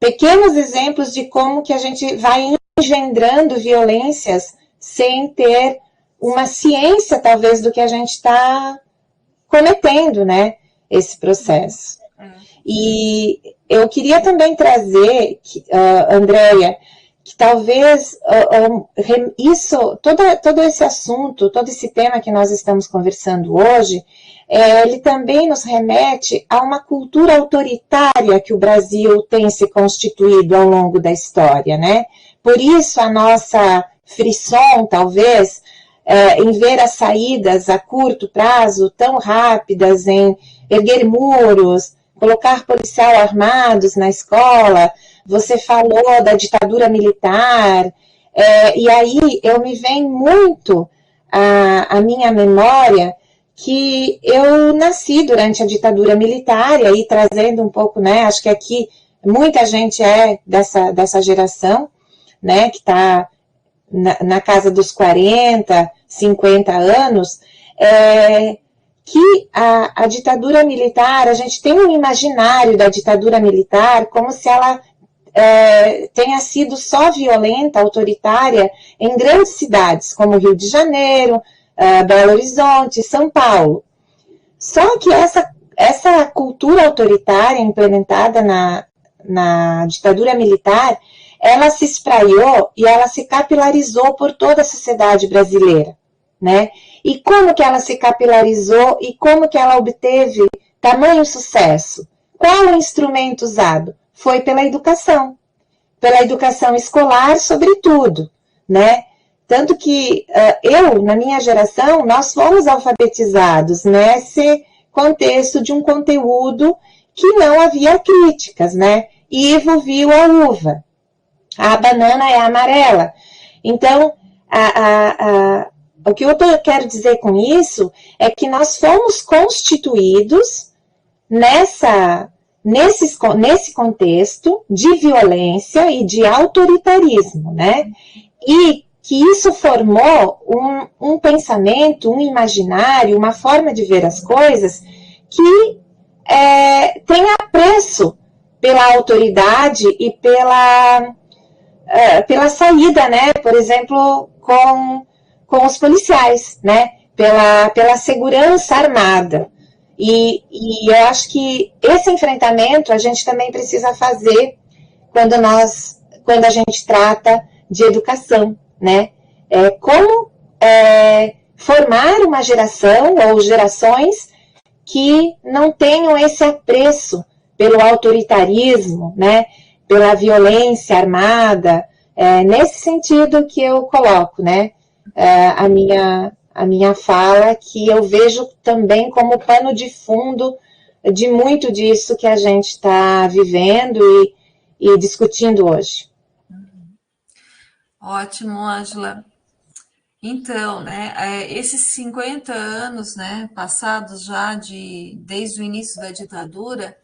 pequenos exemplos de como que a gente vai engendrando violências sem ter uma ciência, talvez, do que a gente está cometendo, né, esse processo. E eu queria também trazer, Andréia, que talvez todo esse assunto, todo esse tema que nós estamos conversando hoje, ele também nos remete a uma cultura autoritária que o Brasil tem se constituído ao longo da história, né? Por isso a nossa frisson, talvez, em ver as saídas a curto prazo tão rápidas, em erguer muros, colocar policial armados na escola. Você falou da ditadura militar, e aí me vem muito a minha memória que eu nasci durante a ditadura militar, e aí trazendo um pouco, né, acho que aqui muita gente é dessa geração, né, que está na casa dos 40, 50 anos, que a ditadura militar, a gente tem um imaginário da ditadura militar como se ela tenha sido só violenta, autoritária, em grandes cidades, como Rio de Janeiro, Belo Horizonte, São Paulo. Só que essa cultura autoritária implementada na ditadura militar, ela se espraiou e ela se capilarizou por toda a sociedade brasileira, né? E como que ela se capilarizou e como que ela obteve tamanho sucesso? Qual o instrumento usado? Foi pela educação, pela educação escolar, sobretudo, né? Tanto que na minha geração, nós fomos alfabetizados nesse contexto de um conteúdo que não havia críticas, né? Ivo viu a uva, a banana é amarela. Então, o que eu quero dizer com isso é que nós fomos constituídos nesse contexto de violência e de autoritarismo, né? E que isso formou um pensamento, um imaginário, uma forma de ver as coisas que tem apreço pela autoridade e pela saída, né? Por exemplo, com os policiais, né? Pela segurança armada. E eu acho que esse enfrentamento a gente também precisa fazer quando a gente trata de educação, né? Como formar uma geração ou gerações que não tenham esse apreço pelo autoritarismo, né? Pela violência armada, nesse sentido que eu coloco, né? A minha fala, que eu vejo também como pano de fundo de muito disso que a gente está vivendo e discutindo hoje. Ótimo, Ângela. Então, né, esses 50 anos, né, passados já desde o início da ditadura,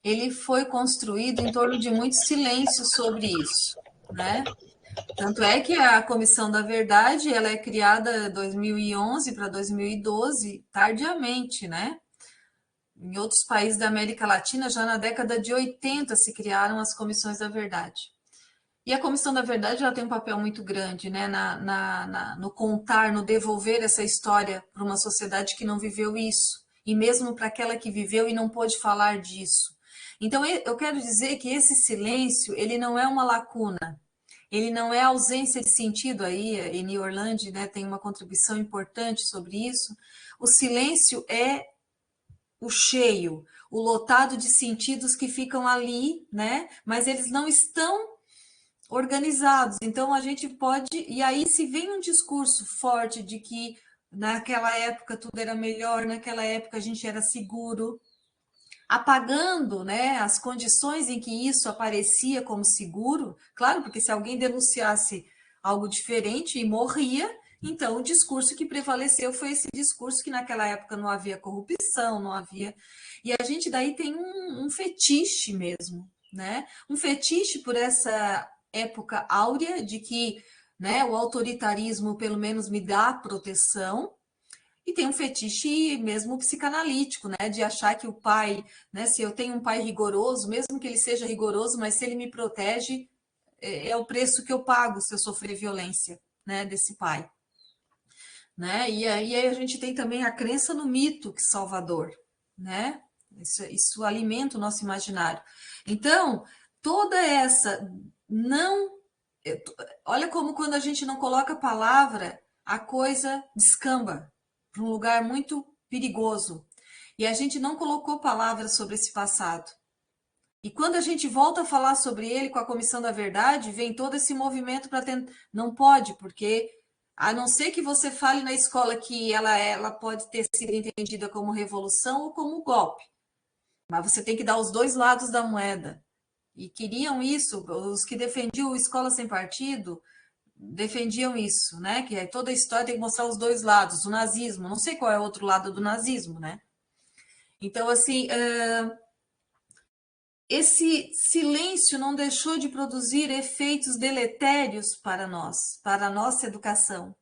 ele foi construído em torno de muito silêncio sobre isso, né? Tanto é que a Comissão da Verdade, ela é criada de 2011 para 2012, tardiamente, né? Em outros países da América Latina, já na década de 80 se criaram as Comissões da Verdade. E a Comissão da Verdade ela tem um papel muito grande, né, no contar, no devolver essa história para uma sociedade que não viveu isso, e mesmo para aquela que viveu e não pôde falar disso. Então, eu quero dizer que esse silêncio, ele não é uma lacuna, ele não é ausência de sentido aí, Eni Orlandi, né, tem uma contribuição importante sobre isso. O silêncio é o cheio, o lotado de sentidos que ficam ali, né, mas eles não estão organizados. Então a gente pode, e aí se vem um discurso forte de que naquela época tudo era melhor, naquela época a gente era seguro, apagando, né, as condições em que isso aparecia como seguro, claro, porque se alguém denunciasse algo diferente e morria, então o discurso que prevaleceu foi esse discurso que naquela época não havia corrupção, não havia, e a gente daí tem um fetiche mesmo, né, um fetiche por essa época áurea de que, né, o autoritarismo pelo menos me dá proteção, e tem um fetiche mesmo psicanalítico, né, de achar que o pai, né, se eu tenho um pai rigoroso, mesmo que ele seja rigoroso, mas se ele me protege, é o preço que eu pago se eu sofrer violência, né, desse pai. Né? E aí a gente tem também a crença no mito que Salvador, né? Isso alimenta o nosso imaginário. Então, toda essa não... Olha como quando a gente não coloca a palavra, a coisa descamba para um lugar muito perigoso. E a gente não colocou palavras sobre esse passado. E quando a gente volta a falar sobre ele com a Comissão da Verdade, vem todo esse movimento para tentar... Não pode, porque a não ser que você fale na escola que ela pode ter sido entendida como revolução ou como golpe. Mas você tem que dar os dois lados da moeda. E queriam isso, os que defendiam escola sem partido, defendiam isso, né? Que toda a história tem que mostrar os dois lados, o nazismo, não sei qual é o outro lado do nazismo, né? Então, assim, esse silêncio não deixou de produzir efeitos deletérios para nós, para a nossa educação,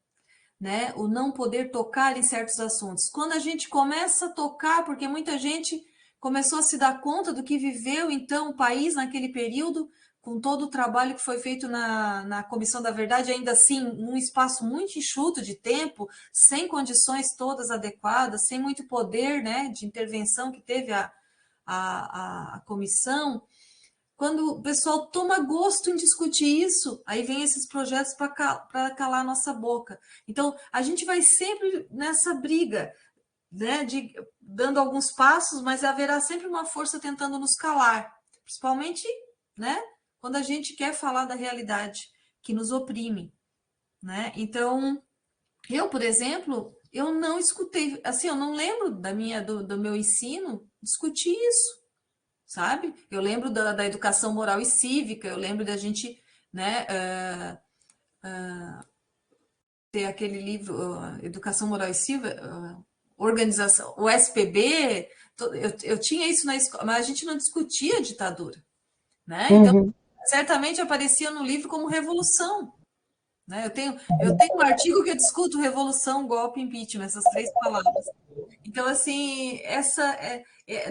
né? O não poder tocar em certos assuntos. Quando a gente começa a tocar, porque muita gente começou a se dar conta do que viveu, então, o país naquele período, com todo o trabalho que foi feito na Comissão da Verdade, ainda assim, num espaço muito enxuto de tempo, sem condições todas adequadas, sem muito poder, né, de intervenção que teve a comissão. Quando o pessoal toma gosto em discutir isso, aí vem esses projetos para calar a nossa boca. Então, a gente vai sempre nessa briga, né, dando alguns passos, mas haverá sempre uma força tentando nos calar, principalmente, né, quando a gente quer falar da realidade que nos oprime, né? Então, eu, por exemplo, eu não escutei, assim, eu não lembro do meu ensino discutir isso, sabe? Eu lembro da educação moral e cívica, eu lembro da gente, né, ter aquele livro, Educação Moral e Cívica, organização, o SPB, eu tinha isso na escola, mas a gente não discutia a ditadura, né? Então, certamente aparecia no livro como revolução, né? Eu tenho um artigo que eu discuto revolução, golpe, impeachment, essas 3 palavras. Então, assim,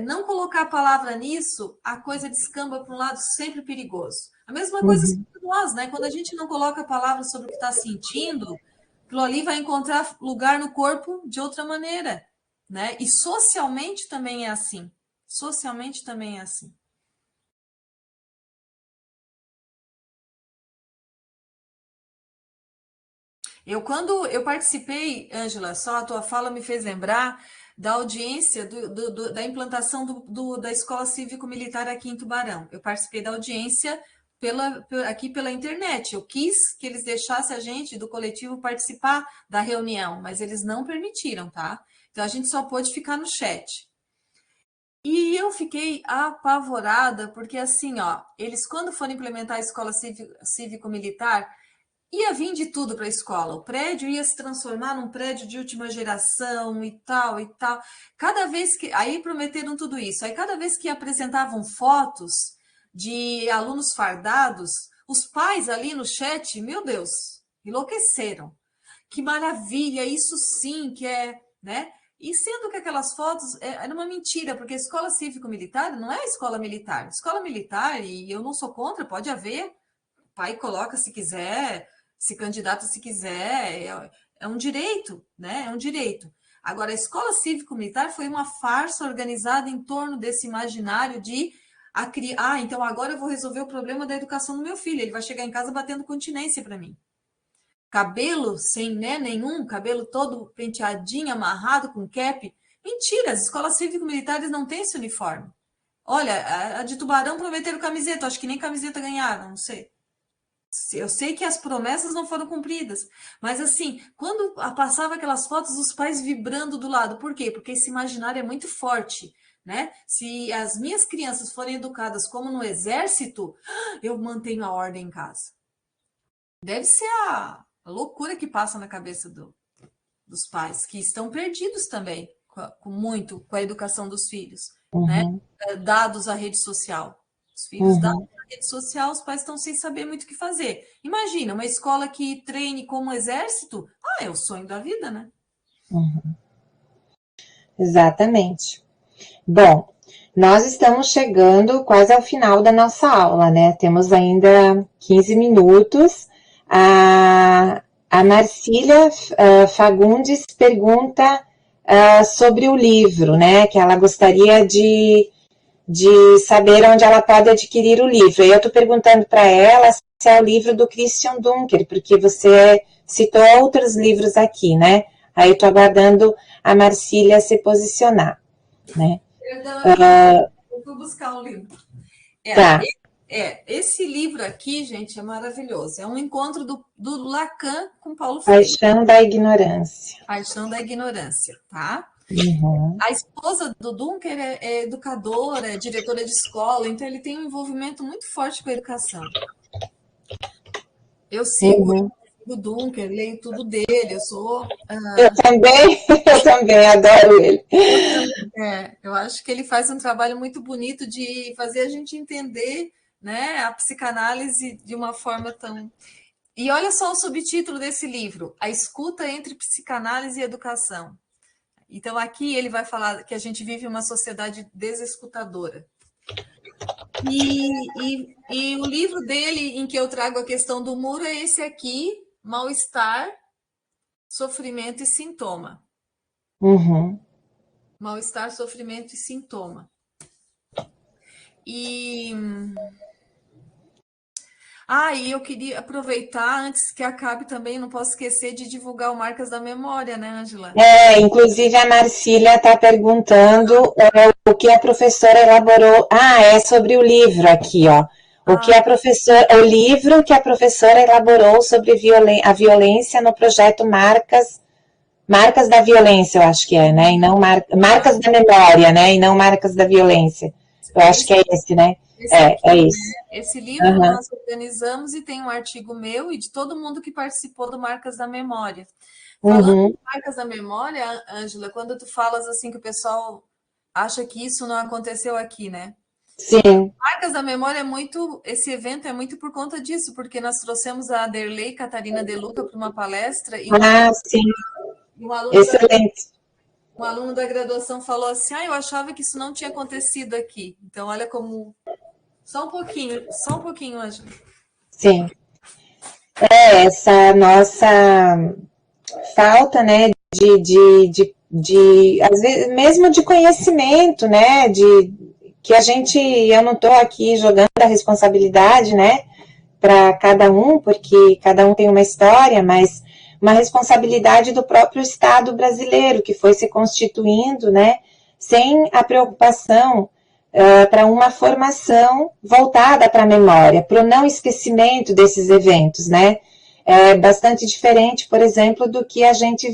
não colocar a palavra nisso, a coisa descamba para um lado sempre perigoso. A mesma coisa sobre nós, né? Quando a gente não coloca a palavra sobre o que está sentindo, aquilo ali vai encontrar lugar no corpo de outra maneira, né? E socialmente também é assim. Socialmente também é assim. Quando eu participei, Ângela, só a tua fala me fez lembrar da audiência da implantação da Escola Cívico-Militar aqui em Tubarão. Eu participei da audiência aqui pela internet. Eu quis que eles deixassem a gente do coletivo participar da reunião, mas eles não permitiram, tá? Então a gente só pôde ficar no chat. E eu fiquei apavorada, porque assim, ó, eles quando foram implementar a Escola Cívico-Militar, ia vir de tudo para a escola. O prédio ia se transformar num prédio de última geração e tal e tal. Cada vez que. Aí prometeram tudo isso. Aí, cada vez que apresentavam fotos de alunos fardados, os pais ali no chat, meu Deus, enlouqueceram. Que maravilha, isso sim que é, né? E sendo que aquelas fotos era uma mentira, porque a escola cívico-militar não é a escola militar. Escola militar, e eu não sou contra, pode haver. O pai coloca se quiser, se candidata se quiser, é um direito, né? É um direito. Agora, a escola cívico-militar foi uma farsa organizada em torno desse imaginário de então agora eu vou resolver o problema da educação do meu filho. Ele vai chegar em casa batendo continência para mim. Cabelo sem né nenhum, cabelo todo penteadinho, amarrado com cap. Mentira, as escolas cívico-militares não têm esse uniforme. Olha, a de Tubarão prometeram camiseta, acho que nem camiseta ganharam, não sei. Eu sei que as promessas não foram cumpridas, mas assim, quando passava aquelas fotos dos pais vibrando do lado, por quê? Porque esse imaginário é muito forte, né? Se as minhas crianças forem educadas como no exército, eu mantenho a ordem em casa. Deve ser a loucura que passa na cabeça dos pais, que estão perdidos também, com a educação dos filhos, né? Dados à rede social. Os filhos dados à rede social, os pais estão sem saber muito o que fazer. Imagina, uma escola que treine como exército, é o sonho da vida, né? Exatamente. Bom, nós estamos chegando quase ao final da nossa aula, né? Temos ainda 15 minutos. A Marcília Fagundes pergunta sobre o livro, né? Que ela gostaria de saber onde ela pode adquirir o livro. E eu estou perguntando para ela se é o livro do Christian Dunker, porque você citou outros livros aqui, né? Aí eu estou aguardando a Marcília se posicionar, né? Eu vou buscar um livro. Tá. Esse livro aqui, gente, é maravilhoso. É um encontro do Lacan com Paulo Freire. Paixão da Ignorância. Paixão da Ignorância, tá? Uhum. A esposa do Dunker é educadora, é diretora de escola, então ele tem um envolvimento muito forte com a educação. Eu sigo o Dunker, leio tudo dele, eu sou... Eu também adoro ele. Eu acho que ele faz um trabalho muito bonito de fazer a gente entender, né, a psicanálise de uma forma tão... E olha só o subtítulo desse livro, A Escuta entre Psicanálise e Educação. Então, aqui ele vai falar que a gente vive uma sociedade desescutadora. E o livro dele, em que eu trago a questão do muro, é esse aqui, Mal-Estar, Sofrimento e Sintoma. Mal-estar, sofrimento e sintoma. E eu queria aproveitar, antes que acabe também, não posso esquecer de divulgar o Marcas da Memória, né, Ângela? Inclusive a Marcília está perguntando o que a professora elaborou. É sobre o livro aqui, ó. O livro que a professora elaborou sobre a violência no projeto Marcas da Violência, eu acho que é, né? E não Marcas da Memória, né? E não Marcas da Violência. Eu acho que é esse, né? É isso. Né? Esse livro nós organizamos e tem um artigo meu e de todo mundo que participou do Marcas da Memória. Falando de Marcas da Memória, Ângela, quando tu falas assim que o pessoal acha que isso não aconteceu aqui, né? Sim. Marcas da Memória esse evento é muito por conta disso, porque nós trouxemos a Derlei Catarina De Luca para uma palestra e sim. Um aluno excelente. Um aluno da graduação falou assim, eu achava que isso não tinha acontecido aqui. Então, olha como... Só um pouquinho, Ângela. Sim. Essa nossa falta, né, às vezes, mesmo de conhecimento, né, que eu não estou aqui jogando a responsabilidade, né, para cada um, porque cada um tem uma história, mas uma responsabilidade do próprio Estado brasileiro, que foi se constituindo, né, sem a preocupação para uma formação voltada para a memória, para o não esquecimento desses eventos, né, é bastante diferente, por exemplo, do que a gente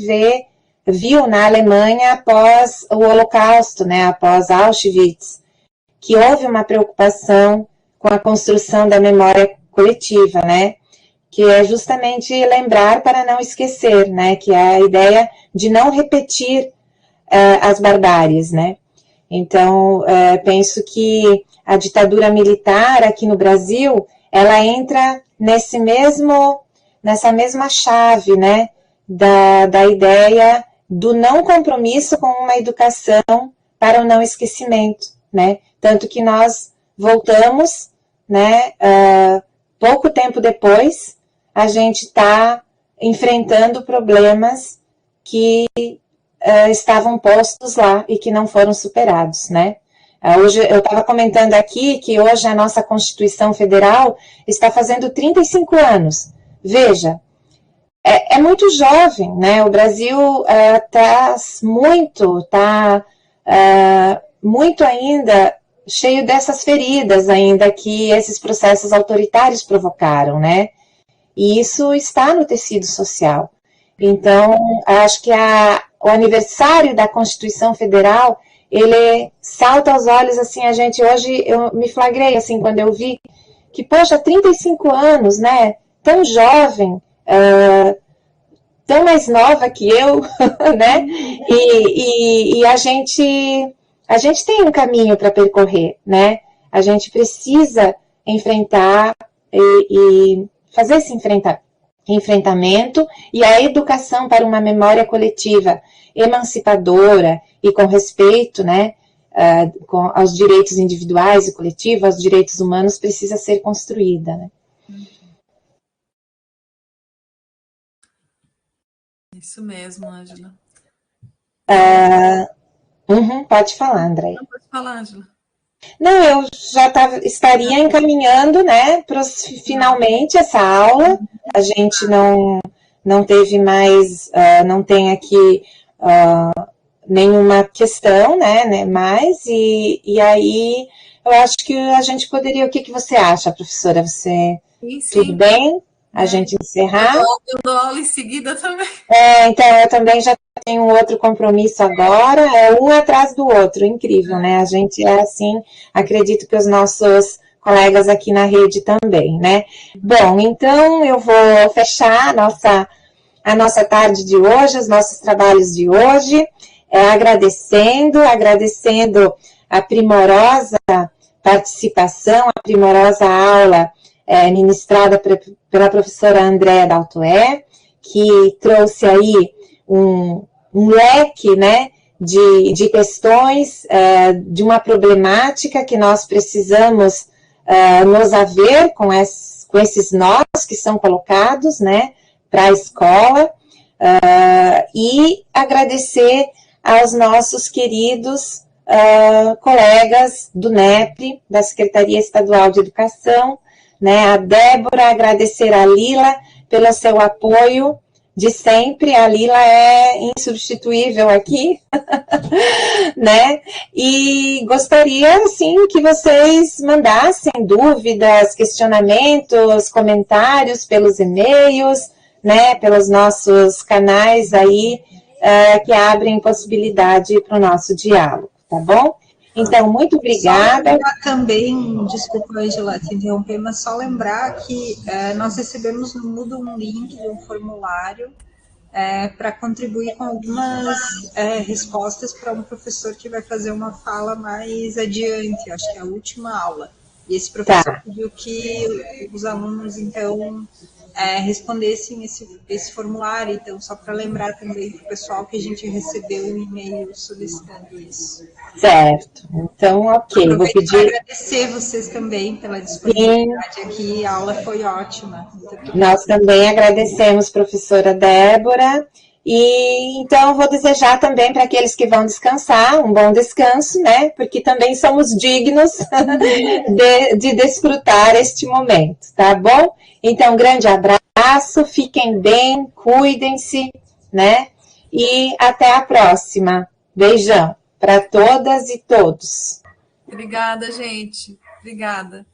viu na Alemanha após o Holocausto, né, após Auschwitz, que houve uma preocupação com a construção da memória coletiva, né, que é justamente lembrar para não esquecer, né, que é a ideia de não repetir as barbáries, né. Então, penso que a ditadura militar aqui no Brasil, ela entra nessa mesma chave, né, da ideia do não compromisso com uma educação para o não esquecimento, né, tanto que nós voltamos, né, pouco tempo depois, a gente está enfrentando problemas que estavam postos lá e que não foram superados, né. Hoje, eu estava comentando aqui que hoje a nossa Constituição Federal está fazendo 35 anos. Veja, é muito jovem, né? O Brasil está muito ainda cheio dessas feridas ainda que esses processos autoritários provocaram, né? E isso está no tecido social. Então, acho que o aniversário da Constituição Federal, ele salta aos olhos, assim, hoje eu me flagrei, assim, quando eu vi que, poxa, 35 anos, né, tão jovem, tão mais nova que eu, né, e a gente tem um caminho para percorrer, né, a gente precisa enfrentar e fazer esse enfrentamento e a educação para uma memória coletiva emancipadora e com respeito, né, aos direitos individuais e coletivos, aos direitos humanos, precisa ser construída, né. Isso mesmo, Ângela. Pode falar, Andréia. Pode falar, Ângela. Não, eu já estaria encaminhando, né, finalmente essa aula. A gente não teve mais, não tem aqui nenhuma questão, né, mais, e aí eu acho que a gente poderia, o que você acha, professora? Sim. Tudo bem? A gente encerrar? Eu dou aula em seguida também. Então, eu também já tenho um outro compromisso agora, um atrás do outro, incrível, né? A gente é assim, acredito que os nossos colegas aqui na rede também, né? Bom, então eu vou fechar a nossa tarde de hoje, os nossos trabalhos de hoje, agradecendo a primorosa participação, a primorosa aula ministrada pela professora Andréa Daltoé, que trouxe aí um leque, né, de questões, de uma problemática que nós precisamos nos haver com esses nós que são colocados, né, para a escola, e agradecer aos nossos queridos colegas do NEPRE, da Secretaria Estadual de Educação, né, a Débora, agradecer a Lila pelo seu apoio de sempre, a Lila é insubstituível aqui, né? E gostaria, assim, que vocês mandassem dúvidas, questionamentos, comentários pelos e-mails, né? Pelos nossos canais aí, que abrem possibilidade para o nosso diálogo, tá bom? Então, muito obrigada. Só lembrar também, desculpa, Angela, te interromper, mas só lembrar que nós recebemos no Moodle um link de um formulário para contribuir com algumas respostas para um professor que vai fazer uma fala mais adiante, acho que é a última aula. E esse professor pediu que os alunos, então, respondessem esse formulário. Então, só para lembrar também para o pessoal que a gente recebeu um e-mail solicitando isso. Certo. Então, ok. Vou pedir. Agradecer vocês também pela disponibilidade aqui. A aula foi ótima. Nós também agradecemos, professora Débora. E então vou desejar também para aqueles que vão descansar um bom descanso, né? Porque também somos dignos de desfrutar este momento, tá bom? Então, um grande abraço, fiquem bem, cuidem-se, né? E até a próxima. Beijão para todas e todos. Obrigada, gente. Obrigada.